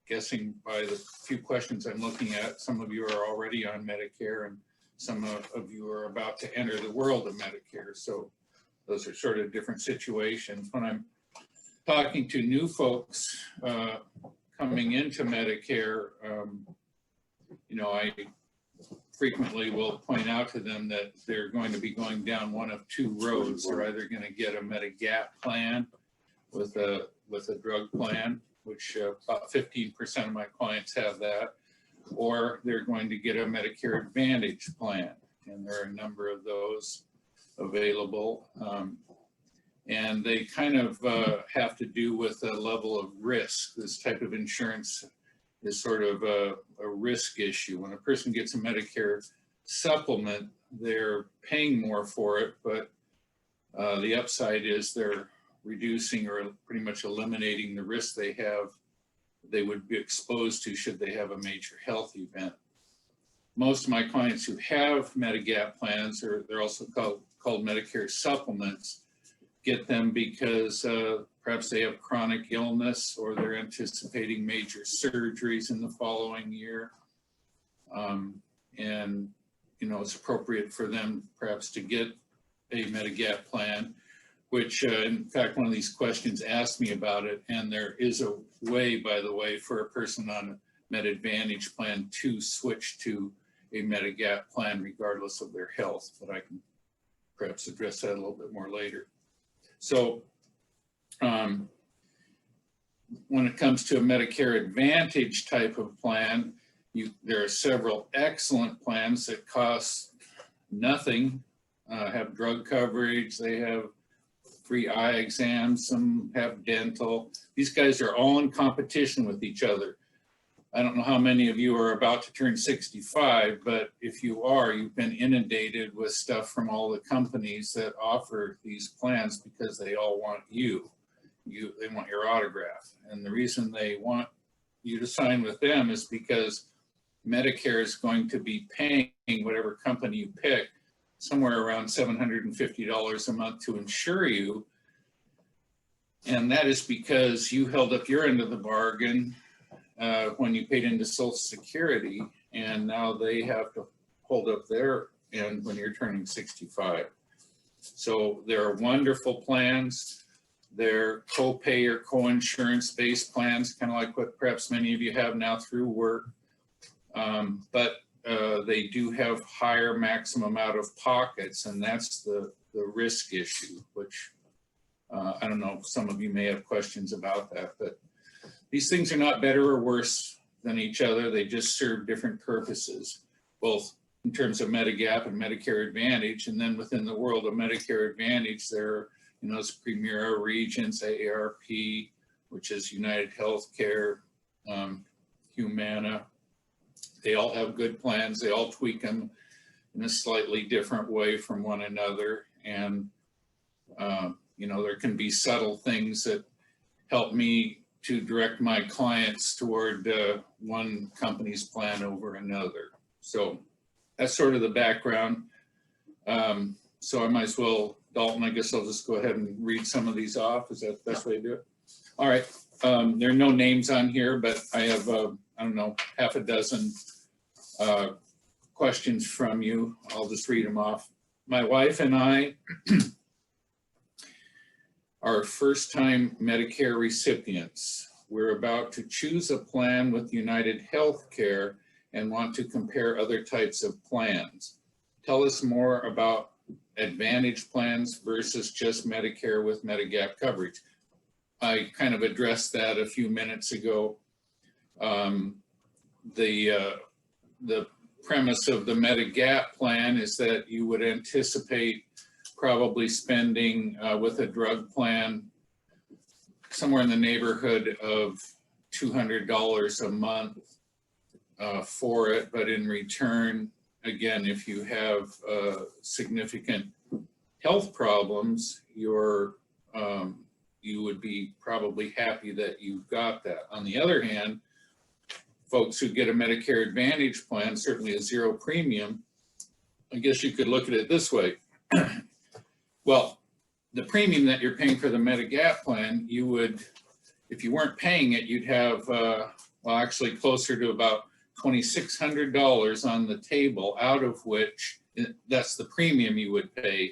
guessing by the few questions I'm looking at, some of you are already on Medicare and some of you are about to enter the world of Medicare. So those are sort of different situations. When I'm talking to new folks coming into Medicare, you know, I frequently will point out to them that they're going to be going down one of 2 roads. They're either going to get a Medigap plan with a drug plan, which about 15% of my clients have that, or they're going to get a Medicare Advantage plan. And there are a number of those available. And they kind of have to do with a level of risk. This type of insurance is sort of a risk issue. When a person gets a Medicare supplement, they're paying more for it, but the upside is they're reducing or pretty much eliminating the risk they would be exposed to should they have a major health event. Most of my clients who have Medigap plans, or they're also called Medicare supplements, get them because perhaps they have chronic illness or they're anticipating major surgeries in the following year. And, you know, it's appropriate for them perhaps to get a Medigap plan, which in fact, one of these questions asked me about it. And there is a way, by the way, for a person on a Med Advantage plan to switch to a Medigap plan regardless of their health, but I can perhaps address that a little bit more later. So when it comes to a Medicare Advantage type of plan, there are several excellent plans that cost nothing, have drug coverage, they have free eye exams, some have dental. These guys are all in competition with each other. I don't know how many of you are about to turn 65, but if you are, you've been inundated with stuff from all the companies that offer these plans because they all want you. They want your autograph. And the reason they want you to sign with them is because Medicare is going to be paying whatever company you pick somewhere around $750 a month to insure you. And that is because you held up your end of the bargain when you paid into Social Security, and now they have to hold up their end when you're turning 65. So there are wonderful plans. They're co-pay or co-insurance based plans, kind of like what perhaps many of you have now through work. But they do have higher maximum out of pockets, and that's the risk issue, which I don't know, some of you may have questions about that, but these things are not better or worse than each other. They just serve different purposes, both in terms of Medigap and Medicare Advantage. And then within the world of Medicare Advantage, there are, you know, Premier Regents, AARP, which is United Healthcare, Humana. They all have good plans. They all tweak them in a slightly different way from one another. And, you know, there can be subtle things that help me to direct my clients toward one company's plan over another. So that's sort of the background. So I might as well, Dalton, I guess I'll just go ahead and read some of these off. Is that the best way to do it? All right. There are no names on here, but I have, I don't know, half a dozen questions from you. I'll just read them off. My wife and I are first-time Medicare recipients. We're about to choose a plan with United Healthcare and want to compare other types of plans. Tell us more about Advantage plans versus just Medicare with Medigap coverage. I kind of addressed that a few minutes ago. The premise of the Medigap plan is that you would anticipate probably spending with a drug plan somewhere in the neighborhood of $200 a month for it, but in return, again, if you have significant health problems, you would be probably happy that you got that. On the other hand, folks who get a Medicare Advantage plan, certainly a zero premium, I guess you could look at it this way. Well, the premium that you're paying for the Medigap plan, you would, if you weren't paying it, you'd have, well, actually closer to about $2,600 on the table, out of which that's the premium you would pay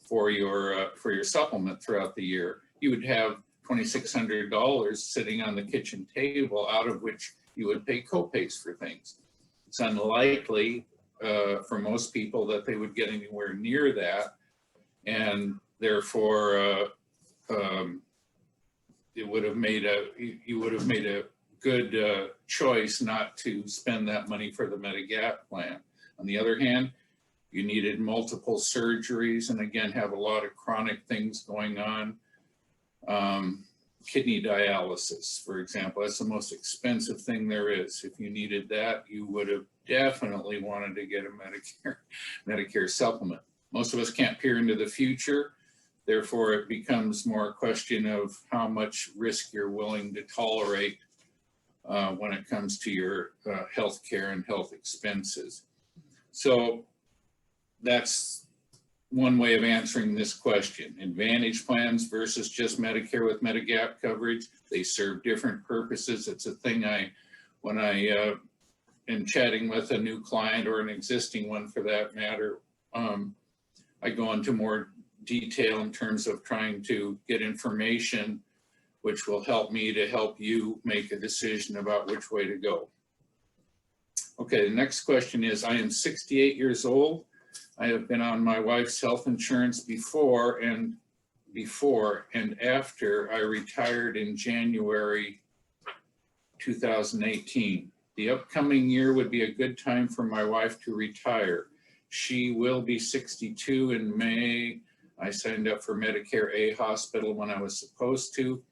for your supplement throughout the year. You would have $2,600 sitting on the kitchen table, out of which you would pay co-pays for things. It's unlikely for most people that they would get anywhere near that, and therefore you would have made a good choice not to spend that money for the Medigap plan. On the other hand, you needed multiple surgeries and again have a lot of chronic things going on. Kidney dialysis, for example, that's the most expensive thing there is. If you needed that, you would have definitely wanted to get a Medicare supplement. Most of us can't peer into the future. Therefore, it becomes more a question of how much risk you're willing to tolerate when it comes to your health care and health expenses. So that's one way of answering this question. Advantage plans versus just Medicare with Medigap coverage, they serve different purposes. It's a thing when I am chatting with a new client or an existing one for that matter, I go into more detail in terms of trying to get information which will help me to help you make a decision about which way to go. Okay, the next question is, I am 68 years old. I have been on my wife's health insurance before and after I retired in January 2018. The upcoming year would be a good time for my wife to retire. She will be 62 in May. I signed up for Medicare A hospital when I was supposed to.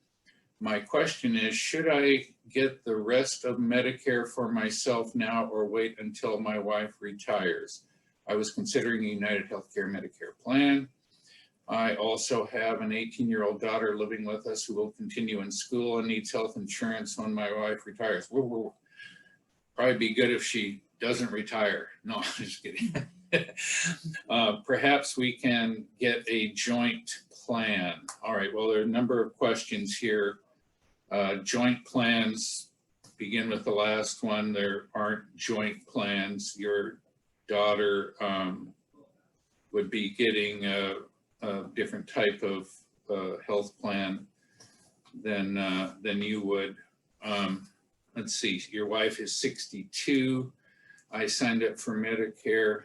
My question is, should I get the rest of Medicare for myself now or wait until my wife retires? I was considering a United Healthcare Medicare plan. I also have an 18-year-old daughter living with us who will continue in school and needs health insurance when my wife retires. probably be good if she doesn't retire. No, I'm just kidding. Perhaps we can get a joint plan. All right, well, there are a number of questions here. Joint plans, begin with the last one. There aren't joint plans. Your daughter would be getting a different type of health plan than you would. Let's see, your wife is 62. I signed up for Medicare.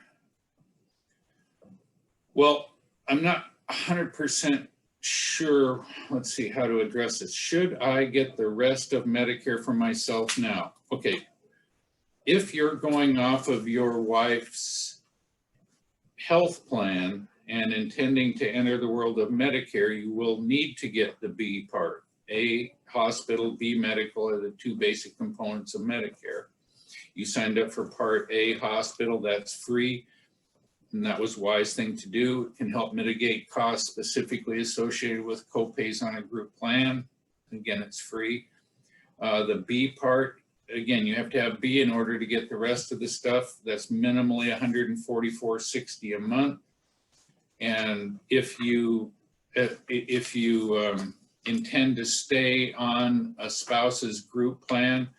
Well, I'm not 100% sure, let's see how to address this. Should I get the rest of Medicare for myself now? Okay, if you're going off of your wife's health plan and intending to enter the world of Medicare, you will need to get the B part. A, hospital, B, medical are the two basic components of Medicare. You signed up for Part A, hospital, that's free. And that was a wise thing to do. It can help mitigate costs specifically associated with copays on a group plan. Again, it's free. The B part, again, you have to have B in order to get the rest of the stuff. That's minimally $144.60 a month. And if you intend to stay on a spouse's group plan,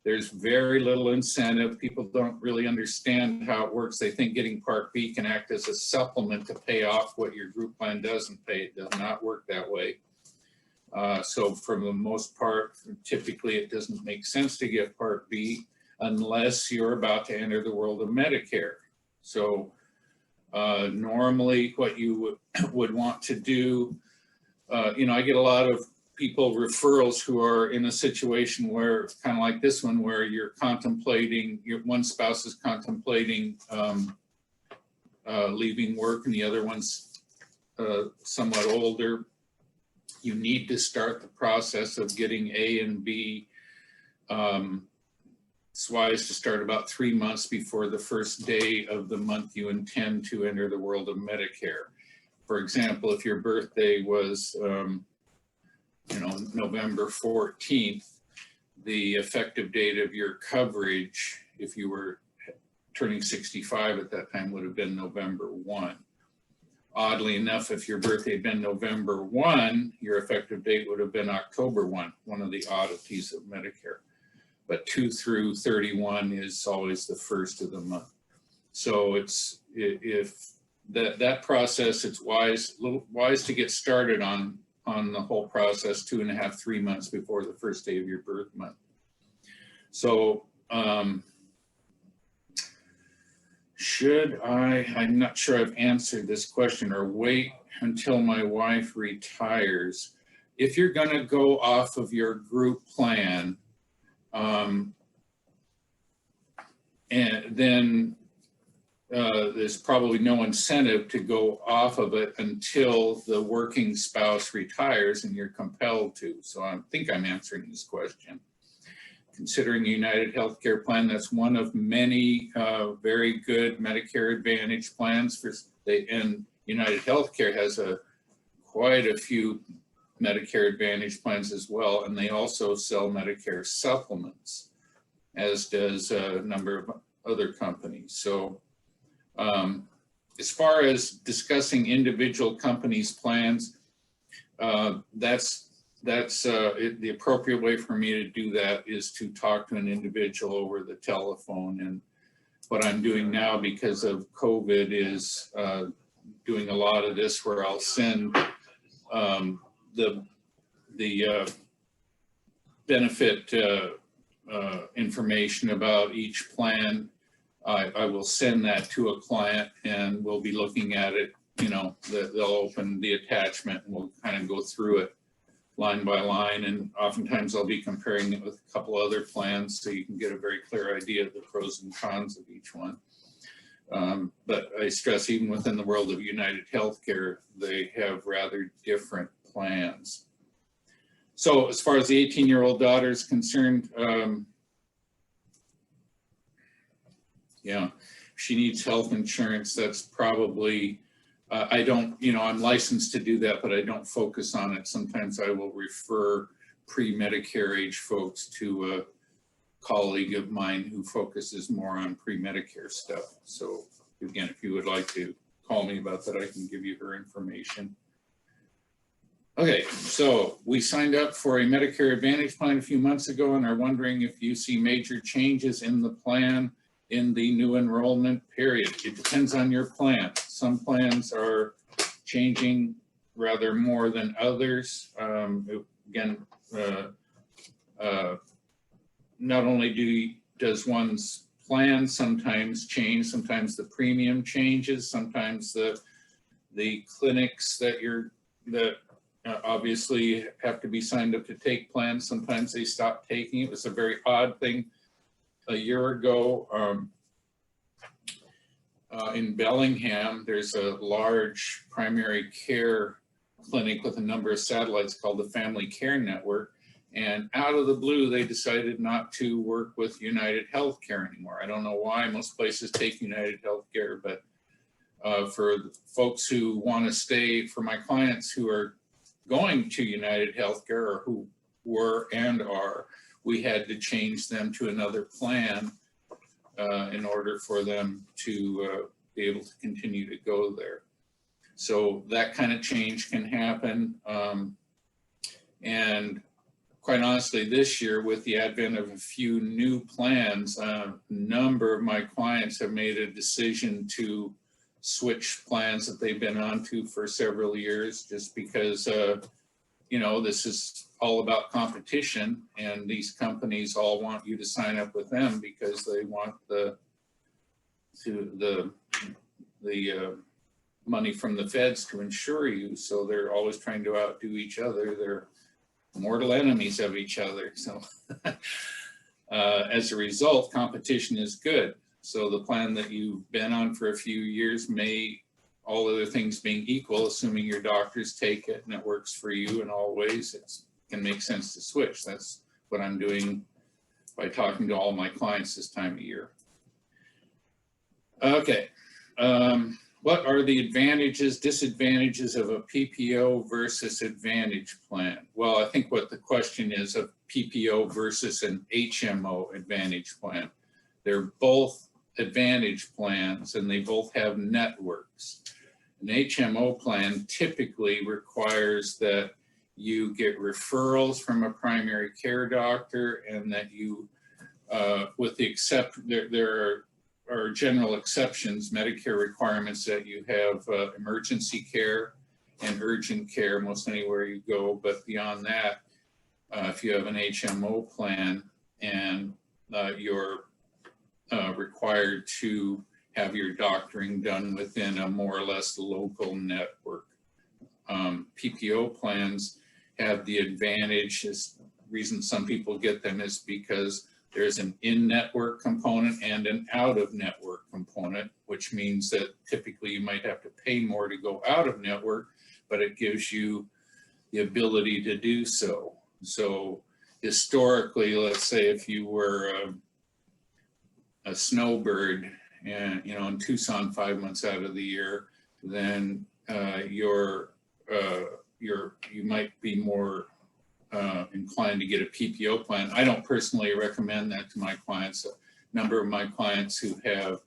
there's very little incentive. People don't really understand how it works. They think getting Part B can act as a supplement to pay off what your group plan doesn't pay. It does not work that way. So for the most part, typically it doesn't make sense to get Part B unless you're about to enter the world of Medicare. So normally what you would want to do, I get a lot of people referrals who are in a situation where it's kind of like this one, where you're contemplating, one spouse is contemplating leaving work and the other one's somewhat older. You need to start the process of getting A and B. It's wise to start about 3 months before the first day of the month you intend to enter the world of Medicare. For example, if your birthday was November 14th, the effective date of your coverage, if you were turning 65 at that time, would have been November 1. Oddly enough, if your birthday had been November 1, your effective date would have been October 1, one of the oddities of Medicare. But 2 through 31 is always the first of the month. So if that process, it's wise to get started on the whole process 2.5, 3 months before the first day of your birth month. So I'm not sure I've answered this question, or wait until my wife retires. If you're gonna go off of your group plan, and then there's probably no incentive to go off of it until the working spouse retires and you're compelled to. So I think I'm answering this question. Considering a United Healthcare plan, that's one of many very good Medicare Advantage plans. And United Healthcare has quite a few Medicare Advantage plans as well, and they also sell Medicare supplements, as does a number of other companies. So as far as discussing individual companies' plans, that's the appropriate way for me to do that is to talk to an individual over the telephone. And what I'm doing now because of COVID is doing a lot of this, where I'll send the benefit information about each plan. I will send that to a client and we'll be looking at it. They'll open the attachment and we'll kind of go through it line by line. And oftentimes I'll be comparing it with a couple other plans so you can get a very clear idea of the pros and cons of each one. But I stress, even within the world of United Healthcare, they have rather different plans. So as far as the 18-year-old daughter is concerned, yeah, she needs health insurance. That's probably, I'm licensed to do that, but I don't focus on it. Sometimes I will refer pre-Medicare age folks to a colleague of mine who focuses more on pre-Medicare stuff. So again, if you would like to call me about that, I can give you her information. Okay, so we signed up for a Medicare Advantage plan a few months ago and are wondering if you see major changes in the plan in the new enrollment period. It depends on your plan. Some plans are changing rather more than others. Again, not only does one's plan sometimes change, sometimes the premium changes, sometimes the clinics that obviously have to be signed up to take plans, sometimes they stop taking it. It was a very odd thing a year ago. In Bellingham, there's a large primary care clinic with a number of satellites called the Family Care Network. And out of the blue, they decided not to work with United Healthcare anymore. I don't know why. Most places take United Healthcare, but for folks who want to stay, for my clients who are going to United Healthcare or who were and are, we had to change them to another plan in order for them to be able to continue to go there. So that kind of change can happen. And quite honestly, this year, with the advent of a few new plans, a number of my clients have made a decision to switch plans that they've been on to for several years, just because, you know, this is all about competition, and these companies all want you to sign up with them because they want the money from the feds to insure you. So they're always trying to outdo each other. They're mortal enemies of each other. So as a result, competition is good. So the plan that you've been on for a few years may, all other things being equal, assuming your doctors take it and it works for you in all ways, it can make sense to switch. That's what I'm doing by talking to all my clients this time of year. Okay. What are the advantages, disadvantages of a PPO versus Advantage plan? Well, I think what the question is, a PPO versus an HMO Advantage plan. They're both Advantage plans and they both have networks. An HMO plan typically requires that you get referrals from a primary care doctor, and that you, with the there are general exceptions, Medicare requirements that you have emergency care and urgent care most anywhere you go. But beyond that, if you have an HMO plan and you're required to have your doctoring done within a more or less local network. PPO plans have the advantage, is reason some people get them is because there's an in-network component and an out-of-network component, which means that typically you might have to pay more to go out of network, but it gives you the ability to do so. So historically, let's say if you were a snowbird and, you know, in Tucson 5 months out of the year, then you might be more inclined to get a PPO plan. I don't personally recommend that to my clients. A number of my clients who have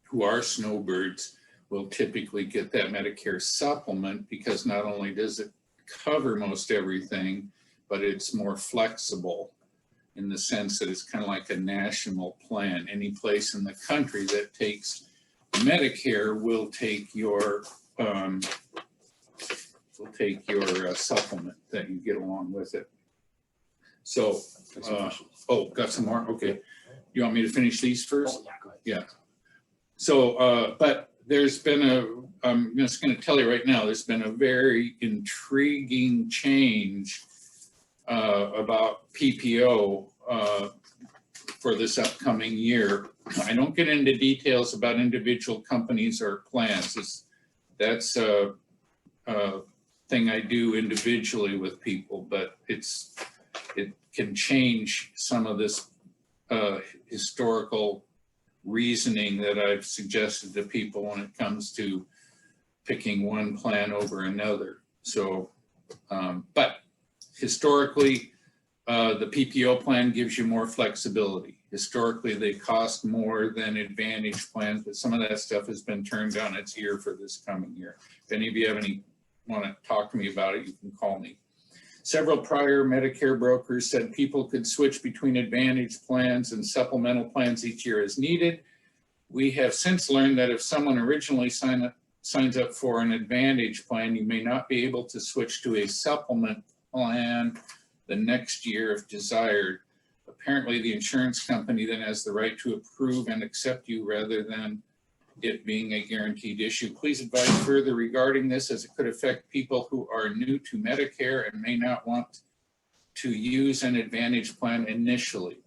who are snowbirds will typically get that Medicare supplement, because not only does it cover most everything, but it's more flexible in the sense that it's kind of like a national plan. Any place in the country that takes Medicare will take your supplement that you get along with it. So, oh, got some more? Okay. You want me to finish these first? Oh, yeah, go ahead. Yeah. So, but there's been I'm just going to tell you right now, there's been a very intriguing change about PPO for this upcoming year. I don't get into details about individual companies or plans. That's a thing I do individually with people, but it can change some of this historical reasoning that I've suggested to people when it comes to picking one plan over another. So, but historically, the PPO plan gives you more flexibility. Historically, they cost more than Advantage plans, but some of that stuff has been turned on its ear for this coming year. If any of you want to talk to me about it, you can call me. Several prior Medicare brokers said people could switch between Advantage plans and supplemental plans each year as needed. We have since learned that if someone originally signs up for an Advantage plan, you may not be able to switch to a supplement plan the next year if desired. Apparently, the insurance company then has the right to approve and accept you rather than it being a guaranteed issue. Please advise further regarding this, as it could affect people who are new to Medicare and may not want to use an Advantage plan initially.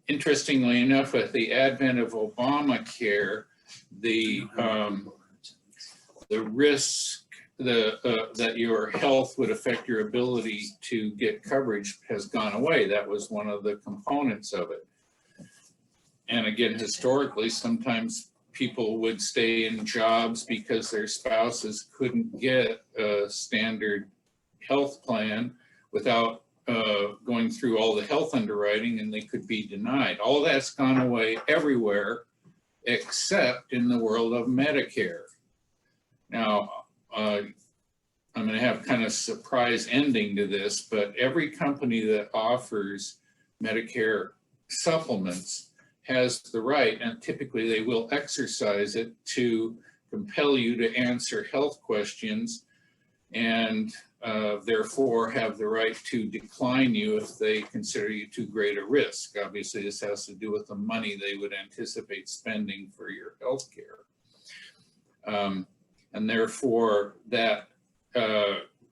Interestingly enough, with the advent of Obamacare, the risk that your health would affect your ability to get coverage has gone away. That was one of the components of it. And again, historically, sometimes people would stay in jobs because their spouses couldn't get a standard health plan without going through all the health underwriting, and they could be denied. All that's gone away everywhere except in the world of Medicare. Now, I'm going to have kind of surprise ending to this, but every company that offers Medicare supplements has the right, and typically they will exercise it, to compel you to answer health questions, and therefore have the right to decline you if they consider you too great a risk. Obviously, this has to do with the money they would anticipate spending for your health care. And therefore, that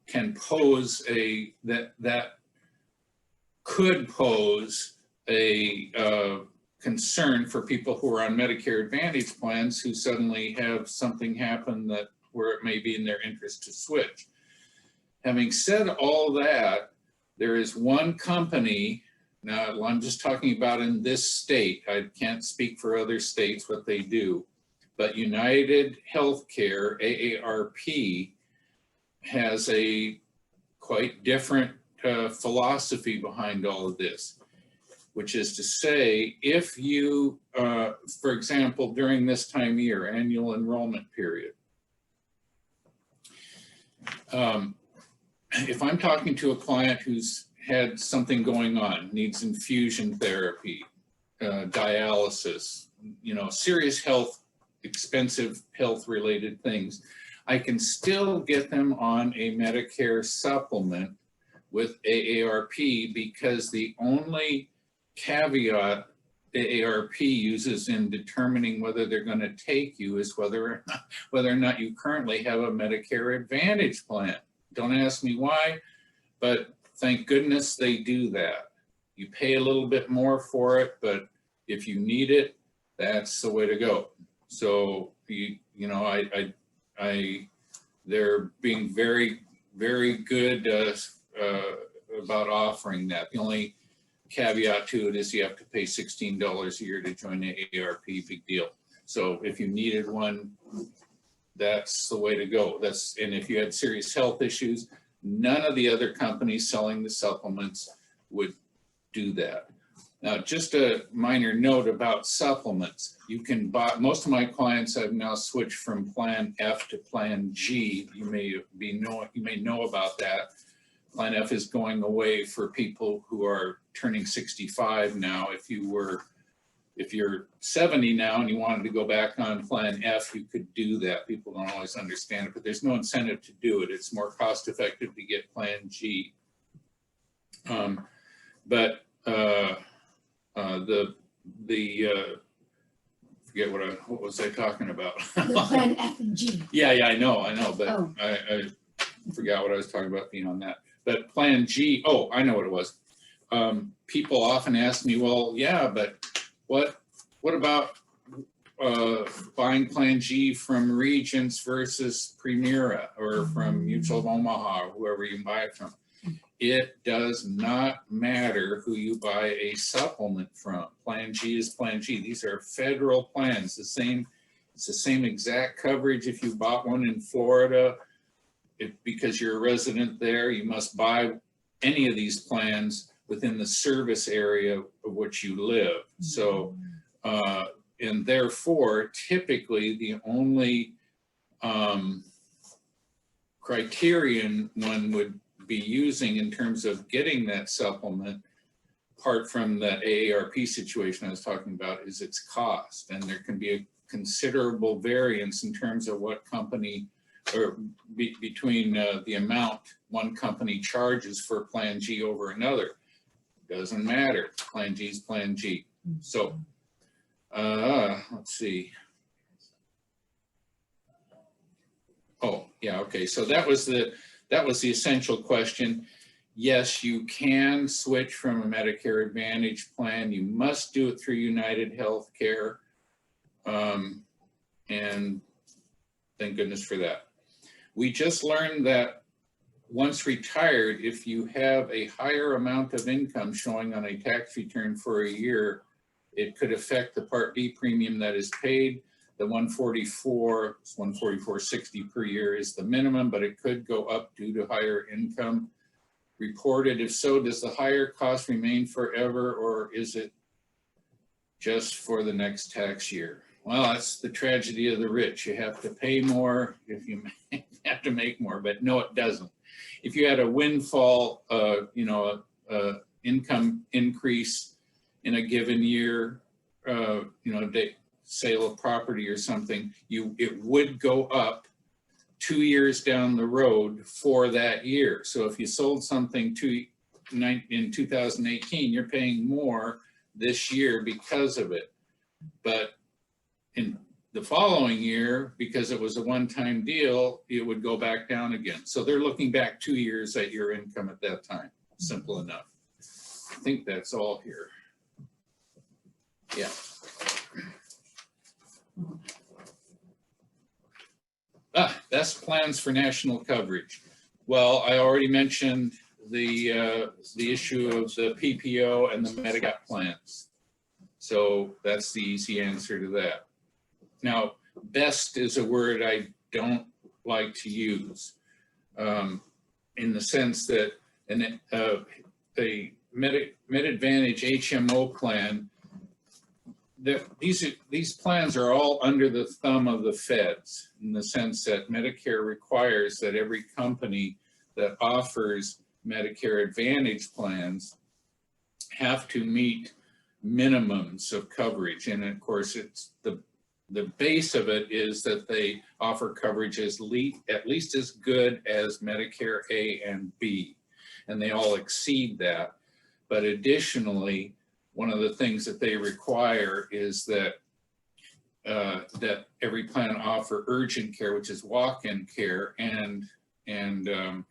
can pose that could pose a concern for people who are on Medicare Advantage plans who suddenly have something happen where it may be in their interest to switch. Having said all that, there is one company, now I'm just talking about in this state, I can't speak for other states what they do, but United Healthcare, AARP, has a quite different philosophy behind all of this, which is to say, if you, for example, during this time of year, annual enrollment period, if I'm talking to a client who's had something going on, needs infusion therapy, dialysis, serious health, expensive health related things, I can still get them on a Medicare supplement with AARP, because the only caveat AARP uses in determining whether they're going to take you is whether or not you currently have a Medicare Advantage plan. Don't ask me why, but thank goodness they do that. You pay a little bit more for it, but if you need it, that's the way to go. So they're being very, very good about offering that. The only caveat to it is you have to pay $16 a year to join the AARP. Big deal. So if you needed one, that's the way to go. And if you had serious health issues, none of the other companies selling the supplements would do that. Now, just a minor note about supplements. You can buy, most of my clients have now switched from Plan F to Plan G. You may know about that. Plan F is going away for people who are turning 65 now. If you're 70 now and you wanted to go back on Plan F, you could do that. People don't always understand it, but there's no incentive to do it. It's more cost effective to get Plan G. Forget what was I talking about? The Plan F and G. Yeah, I know, but oh. I forgot what I was talking about being on that. But Plan G, I know what it was. People often ask me, well, yeah, but what about buying Plan G from Regents versus Primera or from Mutual of Omaha or whoever you can buy it from? It does not matter who you buy a supplement from. Plan G is Plan G. These are federal plans. It's the same exact coverage if you bought one in Florida. Because you're a resident there, you must buy any of these plans within the service area of which you live. So, and therefore, typically the only criterion one would be using in terms of getting that supplement, apart from that AARP situation I was talking about, is its cost. And there can be a considerable variance in terms of what company, or between the amount one company charges for Plan G over another. Doesn't matter. Plan G is Plan G. So let's see. Oh, yeah, okay. So that was the essential question. Yes, you can switch from a Medicare Advantage plan. You must do it through United Healthcare. And thank goodness for that. We just learned that once retired, if you have a higher amount of income showing on a tax return for a year, it could affect the Part B premium that is paid. The 144, it's 144.60 per year is the minimum, but it could go up due to higher income reported. If so, does the higher cost remain forever, or is it just for the next tax year? Well, that's the tragedy of the rich. You have to pay more if you have to make more, but no, it doesn't. If you had a windfall, income increase in a given year, sale of property or something, it would go up 2 years down the road for that year. So if you sold something in 2018, you're paying more this year because of it. But in the following year, because it was a one-time deal, it would go back down again. So they're looking back 2 years at your income at that time. Simple enough. I think that's all here. Yeah. Best plans for national coverage. Well, I already mentioned the issue of the PPO and the Medigap plans. So that's the easy answer to that. Now, best is a word I don't like to use in the sense that a Med-Advantage HMO plan, these plans are all under the thumb of the feds, in the sense that Medicare requires that every company that offers Medicare Advantage plans have to meet minimums of coverage. And of course, it's the base of it is that they offer coverage at least as good as Medicare A and B, and they all exceed that. But additionally, one of the things that they require is that that every plan offer urgent care, which is walk-in care, and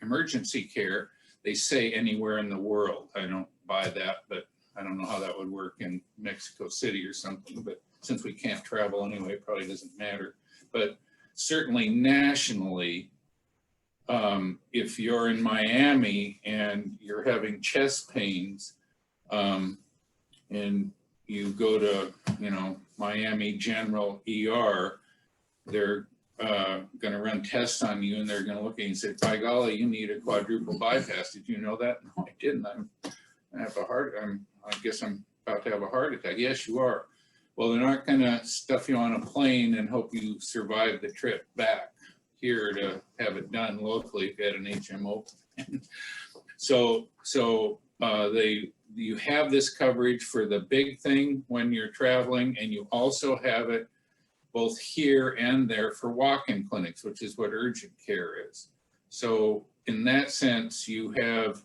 emergency care. They say anywhere in the world. I don't buy that, but I don't know how that would work in Mexico City or something. But since we can't travel anyway, it probably doesn't matter. But certainly nationally, if you're in Miami and you're having chest pains, and you go to, Miami General ER, they're going to run tests on you, and they're going to look at you and say, by golly, you need a quadruple bypass. Did you know that? No, I didn't. I guess I'm about to have a heart attack. Yes, you are. Well, they're not going to stuff you on a plane and hope you survive the trip back here to have it done locally if you had an HMO. So you have this coverage for the big thing when you're traveling, and you also have it both here and there for walk-in clinics, which is what urgent care is. So in that sense, you have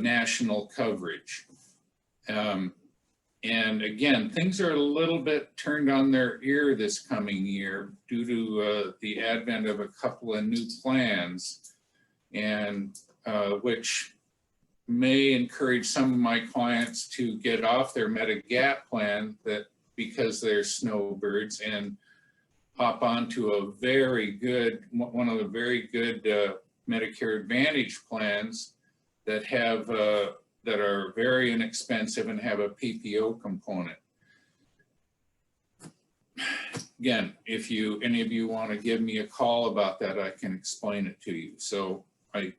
national coverage. And again, things are a little bit turned on their ear this coming year due to the advent of a couple of new plans, and which may encourage some of my clients to get off their Medigap plan because they're snowbirds and hop onto one of the very good Medicare Advantage plans that are very inexpensive and have a PPO component. Again, if any of you want to give me a call about that, I can explain it to you. So I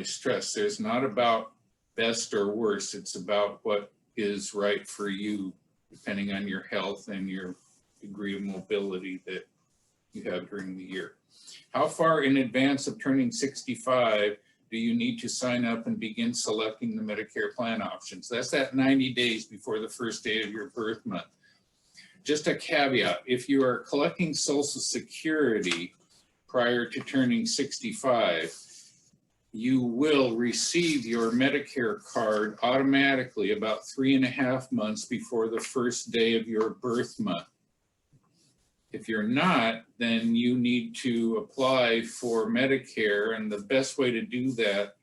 stress, there's not about best or worst. It's about what is right for you, depending on your health and your degree of mobility that you have during the year. How far in advance of turning 65 do you need to sign up and begin selecting the Medicare plan options? That's that 90 days before the first day of your birth month. Just a caveat, if you are collecting Social Security prior to turning 65, you will receive your Medicare card automatically about 3.5 months before the first day of your birth month. If you're not, then you need to apply for Medicare, and the best way to do that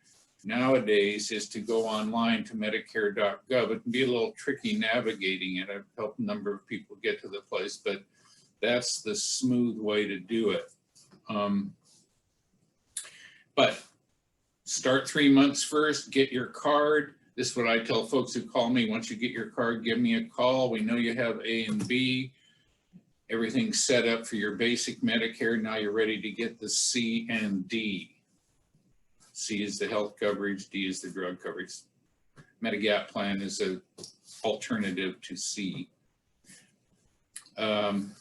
nowadays is to go online to medicare.gov. It can be a little tricky navigating it. I've helped a number of people get to the place, but that's the smooth way to do it. But start 3 months first, get your card. This is what I tell folks who call me. Once you get your card, give me a call. We know you have A and B. Everything's set up for your basic Medicare. Now you're ready to get the C and D. C is the health coverage, D is the drug coverage. Medigap plan is an alternative to C. I'm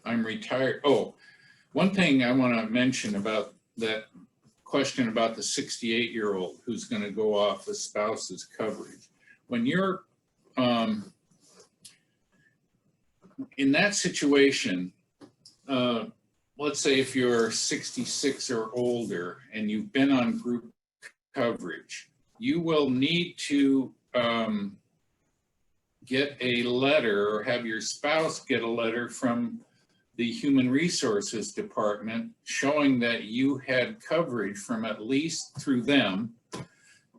retired. Oh, one thing I want to mention about that question about the 68-year-old who's going to go off the spouse's coverage. When you're in that situation, let's say if you're 66 or older and you've been on group coverage, you will need to get a letter or have your spouse get a letter from the Human Resources Department showing that you had coverage from at least through them.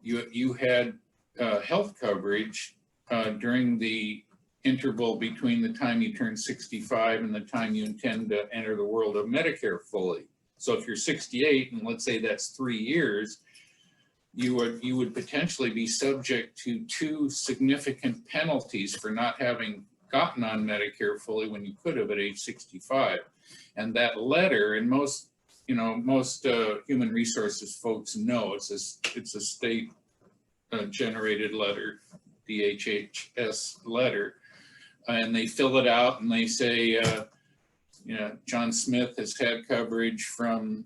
You had health coverage during the interval between the time you turn 65 and the time you intend to enter the world of Medicare fully. So if you're 68, and let's say that's 3 years, you would potentially be subject to 2 significant penalties for not having gotten on Medicare fully when you could have at age 65. And that letter, and most human resources folks know, it's a state generated letter, DHHS letter. And they fill it out and they say, John Smith has had coverage from,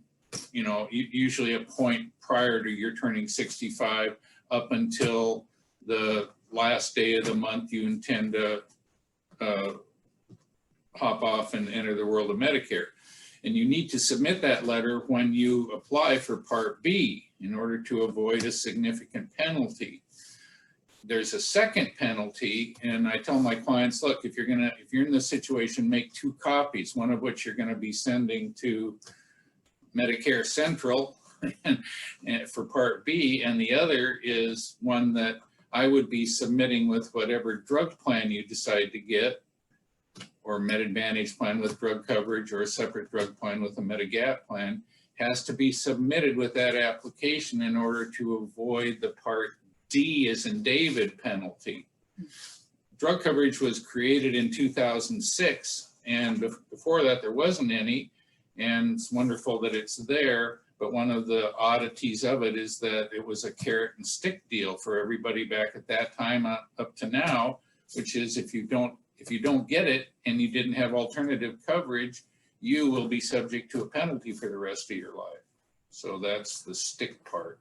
usually a point prior to your turning 65 up until the last day of the month you intend to hop off and enter the world of Medicare. And you need to submit that letter when you apply for Part B in order to avoid a significant penalty. There's a second penalty, and I tell my clients, look, if you're in this situation, make 2 copies, one of which you're going to be sending to Medicare Central and for Part B, and the other is one that I would be submitting with whatever drug plan you decide to get, or Med Advantage plan with drug coverage, or a separate drug plan with a Medigap plan, has to be submitted with that application in order to avoid the Part D as in David penalty. Drug coverage was created in 2006, and before that there wasn't any, and it's wonderful that it's there, but one of the oddities of it is that it was a carrot and stick deal for everybody back at that time up to now, which is if you don't get it and you didn't have alternative coverage, you will be subject to a penalty for the rest of your life. So that's the stick part.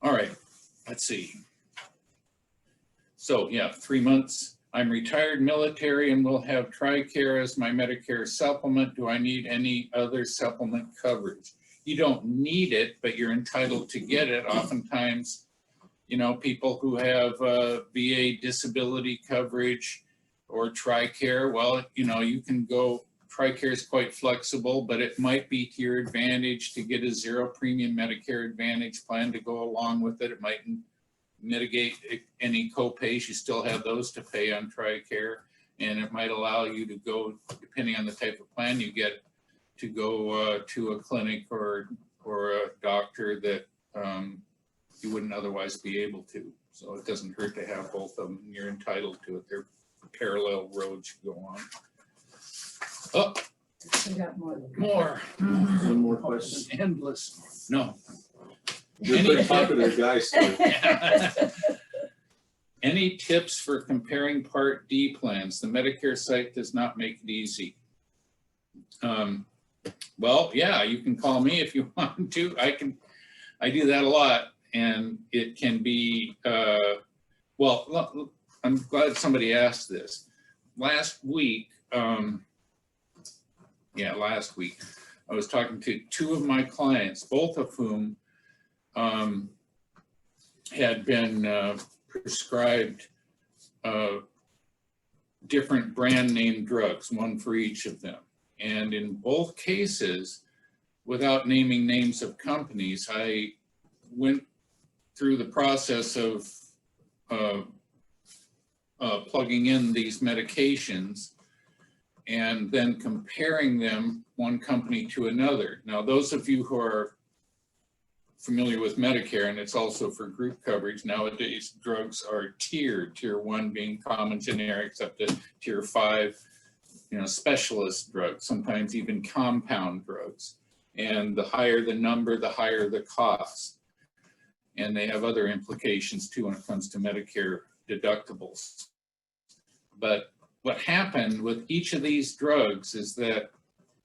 All right. Let's see. So yeah, 3 months. I'm retired military and will have TRICARE as my Medicare supplement. Do I need any other supplement coverage? You don't need it, but you're entitled to get it. Oftentimes, people who have VA disability coverage or TRICARE, well, you can go, TRICARE is quite flexible, but it might be to your advantage to get a 0 premium Medicare Advantage plan to go along with it. It might mitigate any co-pays. You still have those to pay on TRICARE, and it might allow you to go, depending on the type of plan you get, to go to a clinic or a doctor that you wouldn't otherwise be able to. So it doesn't hurt to have both of them. You're entitled to it. They're parallel roads you go on. Oh, We got more. more. One more question. Endless. No. You're a pretty popular guy, Stuart. Any tips for comparing Part D plans? The Medicare site does not make it easy. Well, yeah, you can call me if you want to. I do that a lot, and it can be, well, I'm glad somebody asked this. Last week, last week, I was talking to two of my clients, both of whom had been prescribed different brand name drugs, one for each of them. And in both cases, without naming names of companies, I went through the process of plugging in these medications and then comparing them one company to another. Now, those of you who are familiar with Medicare, and it's also for group coverage, nowadays drugs are tiered, tier 1 being common generics up to tier 5, specialist drugs, sometimes even compound drugs. And the higher the number, the higher the cost. And they have other implications too when it comes to Medicare deductibles. But what happened with each of these drugs is that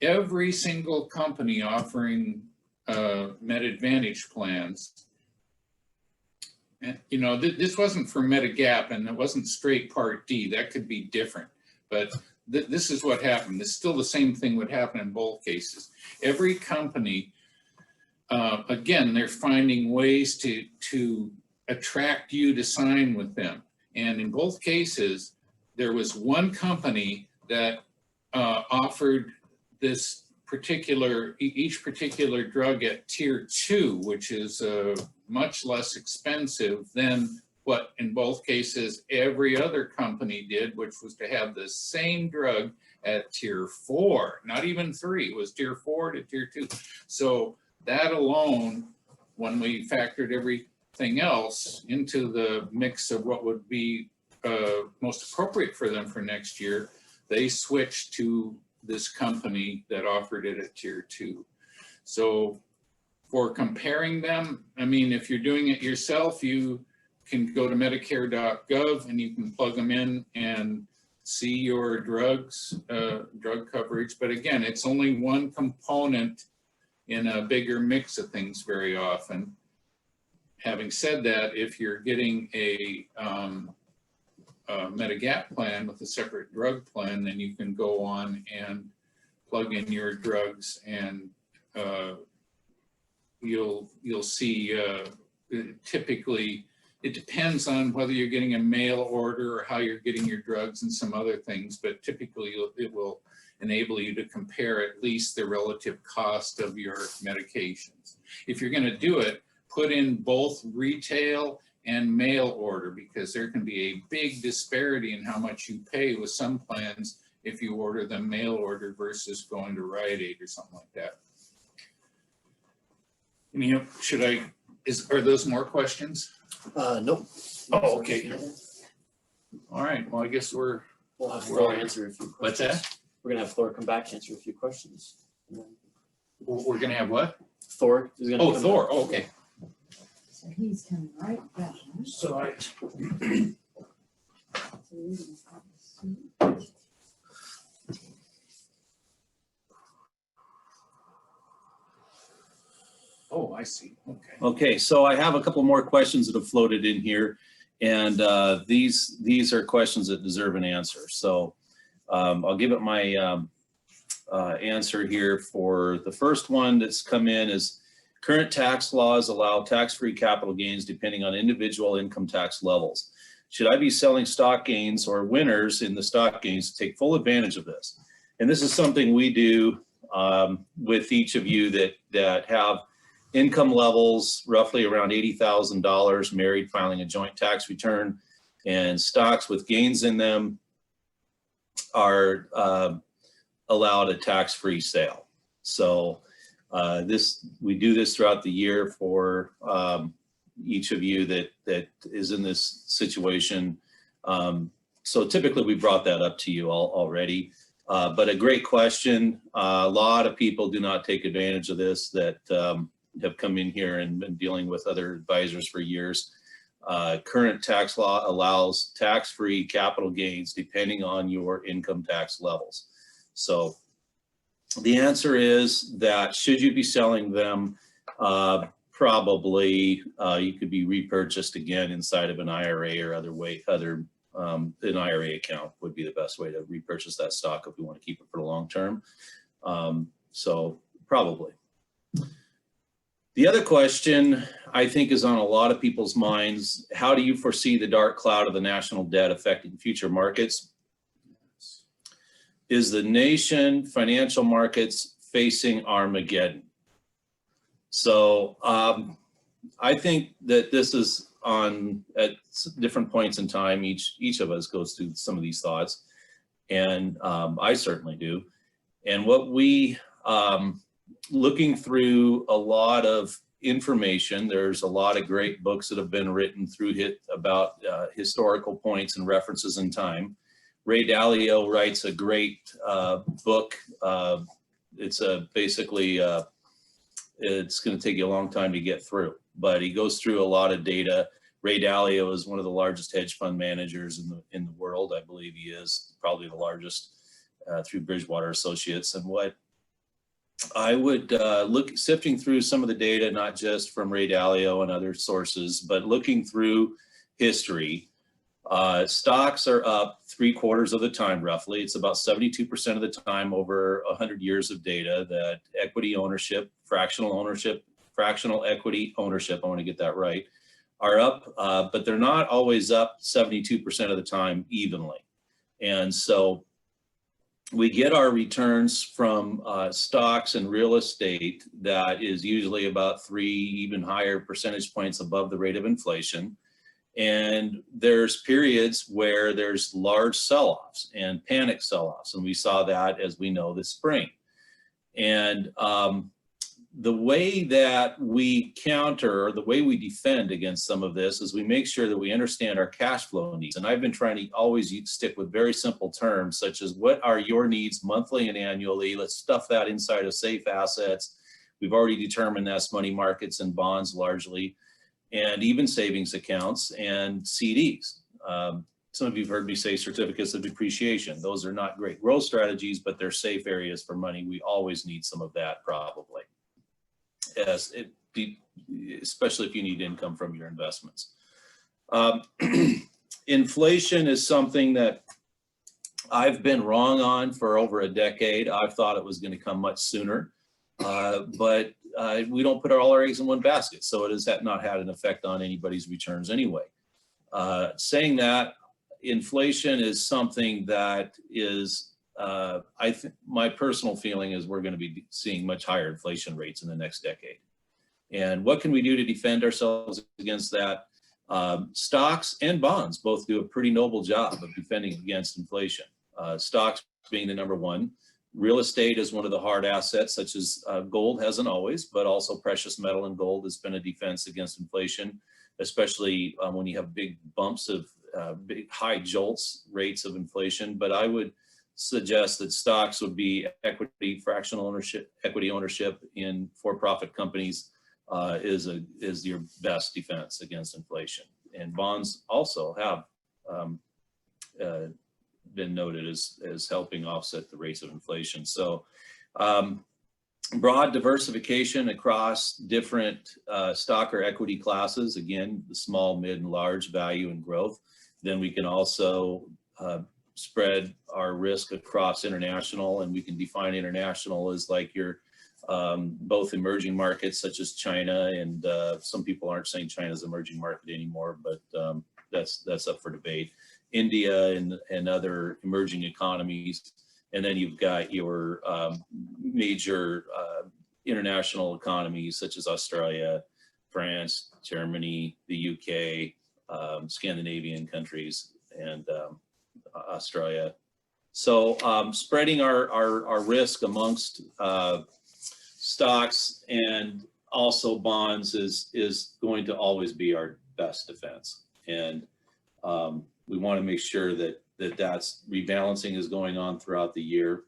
every single company offering Med Advantage plans, and, this wasn't for Medigap and it wasn't straight Part D, that could be different. But this is what happened. It's still the same thing would happen in both cases. Every company, again, they're finding ways to attract you to sign with them. And in both cases, there was one company that offered this each particular drug at tier 2, which is much less expensive than what in both cases every other company did, which was to have the same drug at tier 4, not even 3, it was tier 4 to tier 2. So that alone, when we factored everything else into the mix of what would be most appropriate for them for next year, they switched to this company that offered it at tier 2. So for comparing them, I mean, if you're doing it yourself, you can go to medicare.gov and you can plug them in and see your drug coverage. But again, it's only one component in a bigger mix of things very often. Having said that, if you're getting a Medigap plan with a separate drug plan, then you can go on and plug in your drugs, and you'll see typically it depends on whether you're getting a mail order or how you're getting your drugs and some other things, but typically it will enable you to compare at least the relative cost of your medications. If you're going to do it, put in both retail and mail order, because there can be a big disparity in how much you pay with some plans if you order them mail order versus going to Rite Aid or something like that. Are those more questions? Nope. Oh, okay. All right, well, I guess We'll have Thor answer a few questions. What's that? We're gonna have Thor come back, answer a few questions. We're gonna have what? Thor is gonna. Oh, come Thor, back. oh, okay. So he's coming right down. So I. So we're gonna have a seat. Oh, I see, okay. Okay, so I have a couple more questions that have floated in here, and these are questions that deserve an answer. So I'll give it my answer here. For the first one that's come in is, current tax laws allow tax-free capital gains depending on individual income tax levels. Should I be selling stock gains or winners in the stock gains to take full advantage of this? And this is something we do with each of you that have income levels roughly around $80,000, married, filing a joint tax return, and stocks with gains in them are allowed a tax-free sale. So we do this throughout the year for each of you that is in this situation. So typically we brought that up to you already, but a great question. A lot of people do not take advantage of this that have come in here and been dealing with other advisors for years. Current tax law allows tax-free capital gains depending on your income tax levels. So the answer is that should you be selling them, probably you could be repurchased again inside of an IRA or an IRA account would be the best way to repurchase that stock if we want to keep it for the long term. So probably. The other question I think is on a lot of people's minds: how do you foresee the dark cloud of the national debt affecting future markets? Is the nation financial markets facing Armageddon? So I think that this is at different points in time. Each of us goes through some of these thoughts, and I certainly do. And what we looking through a lot of information, there's a lot of great books that have been written through about historical points and references in time. Ray Dalio writes a great book. It's basically it's going to take you a long time to get through, but he goes through a lot of data. Ray Dalio is one of the largest hedge fund managers in the world. I believe he is probably the largest through Bridgewater Associates. And what I would sifting through some of the data, not just from Ray Dalio and other sources, but looking through history. Stocks are up 3/4 of the time, roughly. It's about 72% of the time over 100 years of data that equity ownership, fractional equity ownership, I want to get that right, are up, but they're not always up 72% of the time evenly. And so we get our returns from stocks and real estate that is usually about 3, even higher percentage points above the rate of inflation. And there's periods where there's large sell-offs and panic sell-offs. And we saw that, as we know, this spring. And the way that we counter, the way we defend against some of this is we make sure that we understand our cash flow needs. And I've been trying to always stick with very simple terms, such as what are your needs monthly and annually? Let's stuff that inside of safe assets. We've already determined that's money markets and bonds largely, and even savings accounts and CDs. Some of you have heard me say certificates of depreciation. Those are not great growth strategies, but they're safe areas for money. We always need some of that probably, especially if you need income from your investments. Inflation is something that I've been wrong on for over a decade. I've thought it was going to come much sooner, but we don't put all our eggs in one basket, so it has not had an effect on anybody's returns anyway. Saying that, inflation is something that is, I think my personal feeling is we're going to be seeing much higher inflation rates in the next decade. And what can we do to defend ourselves against that? Stocks and bonds both do a pretty noble job of defending against inflation. Stocks being the number one. Real estate is one of the hard assets, such as gold hasn't always, but also precious metal and gold has been a defense against inflation, especially when you have big bumps of big high jolts rates of inflation. But I would suggest that stocks would be fractional ownership, equity ownership in for-profit companies is your best defense against inflation. And bonds also have been noted as helping offset the rates of inflation. So broad diversification across different stock or equity classes, again, the small, mid, and large, value and growth. Then we can also spread our risk across international, and we can define international as like your both emerging markets such as China, and some people aren't saying China's emerging market anymore, but that's up for debate. India and other emerging economies, and then you've got your major international economies such as Australia, France, Germany, the UK, Scandinavian countries, and Australia. So spreading our risk amongst stocks and also bonds is going to always be our best defense. And we want to make sure that's rebalancing is going on throughout the year.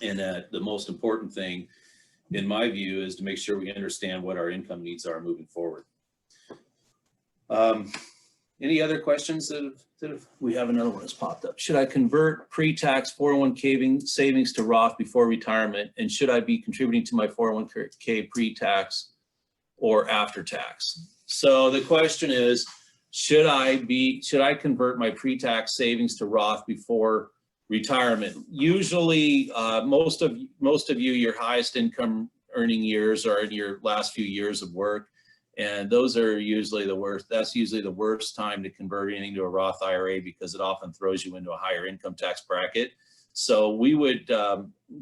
And that the most important thing in my view, is to make sure we understand what our income needs are moving forward. Any other questions that have? We have another one that's popped up. Should I convert pre-tax 401k savings to Roth before retirement? And should I be contributing to my 401k pre-tax or after tax? So the question is, should I convert my pre-tax savings to Roth before retirement? Usually, most of you, your highest income earning years are in your last few years of work. And those are usually the worst. That's usually the worst time to convert anything to a Roth IRA because it often throws you into a higher income tax bracket. So we would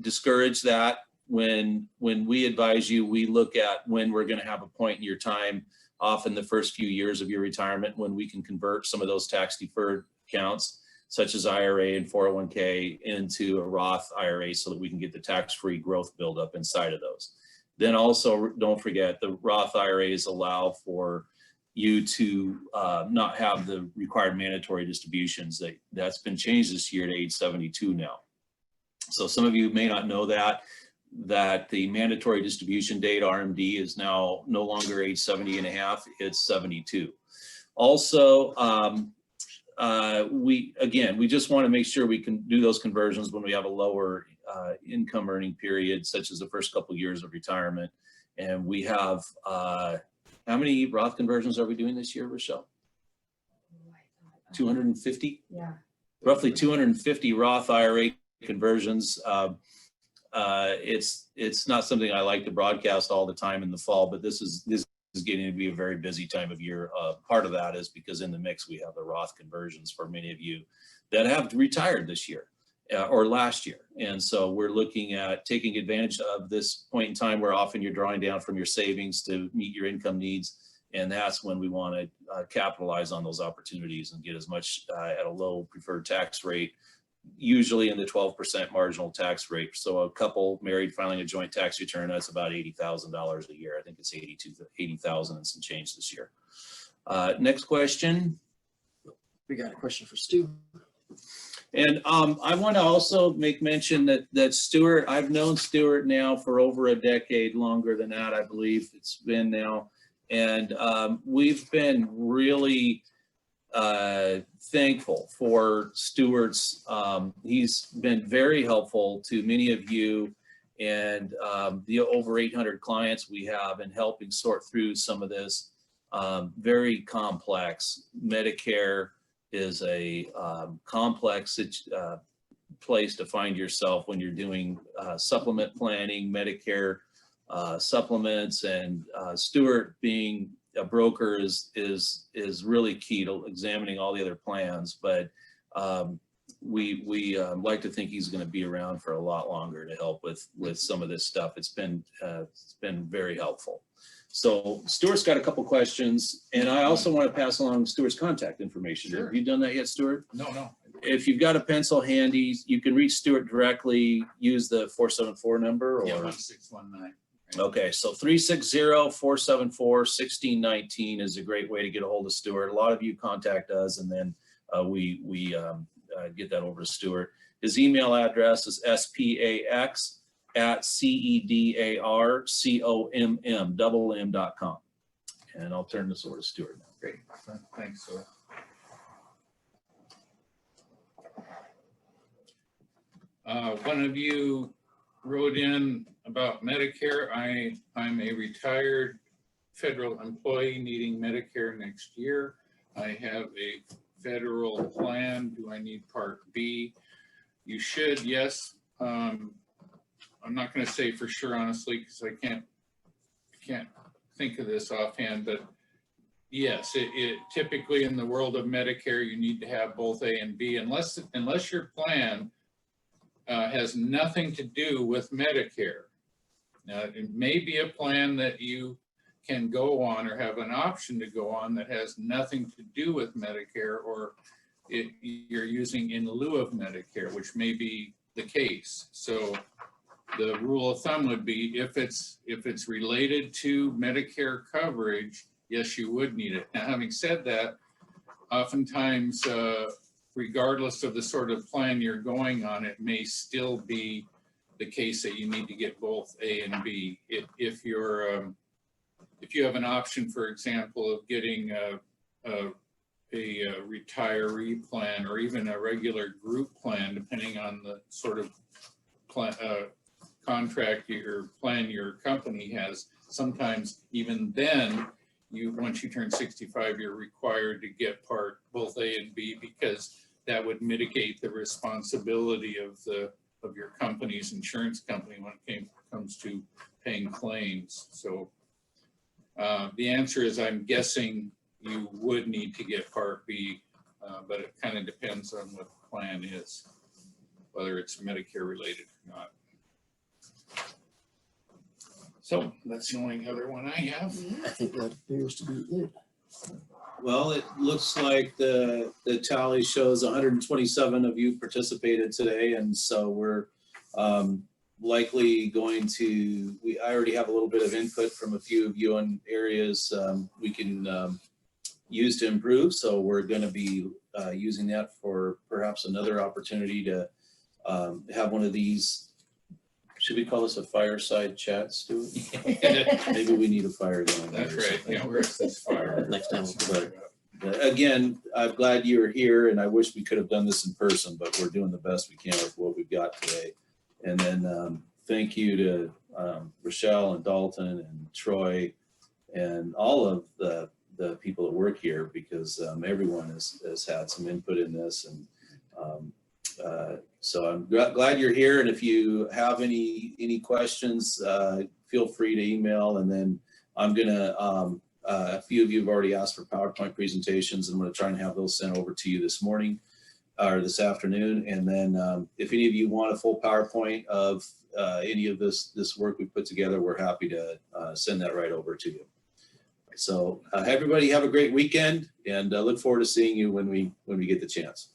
discourage that. When we advise you, we look at when we're going to have a point in your time, often the first few years of your retirement, when we can convert some of those tax deferred accounts, such as IRA and 401k, into a Roth IRA so that we can get the tax-free growth buildup inside of those. Then also, don't forget, the Roth IRAs allow for you to not have the required mandatory distributions. That's been changed this year to age 72 now. So some of you may not know that the mandatory distribution date, RMD, is now no longer age 70 and a half, it's 72. Also, we just want to make sure we can do those conversions when we have a lower income earning period, such as the first couple of years of retirement. And we have, how many Roth conversions are we doing this year, Rochelle? 250? Yeah. Roughly 250 Roth IRA conversions. It's not something I like to broadcast all the time in the fall, but this is getting to be a very busy time of year. Part of that is because in the mix we have the Roth conversions for many of you that have retired this year or last year. And so we're looking at taking advantage of this point in time where often you're drawing down from your savings to meet your income needs. And that's when we want to capitalize on those opportunities and get as much at a low preferred tax rate, usually in the 12% marginal tax rate. So a couple married filing a joint tax return, that's about $80,000 a year. I think it's 80,000 and some change this year. Next question. We got a question for Stu. And I want to also make mention that Stuart, I've known Stuart now for over a decade, longer than that, I believe it's been now. And we've been really thankful for Stuart's, he's been very helpful to many of you and the over 800 clients we have in helping sort through some of this. Very complex. Medicare is a complex place to find yourself when you're doing supplement planning, Medicare supplements, and Stuart being a broker is really key to examining all the other plans. But we like to think he's going to be around for a lot longer to help with some of this stuff. It's been very helpful. So Stuart's got a couple questions, and I also want to pass along Stuart's contact information. Sure. Have you done that yet, Stuart? No. If you've got a pencil handy, you can reach Stuart directly. Use the 474 number. Or Yeah, 1619. okay, so 360-474-1619 is a great way to get a hold of Stuart. A lot of you contact us, and then we get that over to Stuart. His email address is spax@cedarcomm.com. And I'll turn this over to Stuart now. Great. Thanks, sir. One of you wrote in about Medicare. I'm a retired federal employee needing Medicare next year. I have a federal plan. Do I need Part B? You should, yes. I'm not going to say for sure, honestly, because I can't think of this offhand, but yes, it typically in the world of Medicare, you need to have both A and B, unless your plan has nothing to do with Medicare. Now, it may be a plan that you can go on or have an option to go on that has nothing to do with Medicare, or you're using in lieu of Medicare, which may be the case. So the rule of thumb would be if it's related to Medicare coverage, yes, you would need it. Now, having said that, oftentimes, regardless of the sort of plan you're going on, it may still be the case that you need to get both A and B. If you have an option, for example, of getting a retiree plan or even a regular group plan, depending on the sort of plan, contract or plan your company has, sometimes even then, once you turn 65, you're required to get both A and B, because that would mitigate the responsibility of your company's insurance company when it comes to paying claims. So the answer is, I'm guessing you would need to get Part B, but it kind of depends on what the plan is, whether it's Medicare related or not. So that's the only other one I have. I think that appears to be it. Well, it looks like the tally shows 127 of you participated today, and so we're likely going to, I already have a little bit of input from a few of you on areas we can use to improve, so we're going to be using that for perhaps another opportunity to have one of these. Should we call this a fireside chat, Stuart? Maybe we need a fire going. That's right. Yeah, where's this fire? Next time. But again, I'm glad you're here, and I wish we could have done this in person, but we're doing the best we can with what we've got today. And then thank you to Rochelle and Dalton and Troy and all of the people that work here, because everyone has had some input in this. And so I'm glad you're here. And if you have any questions, feel free to email. And then I'm gonna, a few of you have already asked for PowerPoint presentations, and I'm gonna try and have those sent over to you this morning or this afternoon. And then if any of you want a full PowerPoint of any of this work we put together, we're happy to send that right over to you. So everybody have a great weekend, and look forward to seeing you when we get the chance.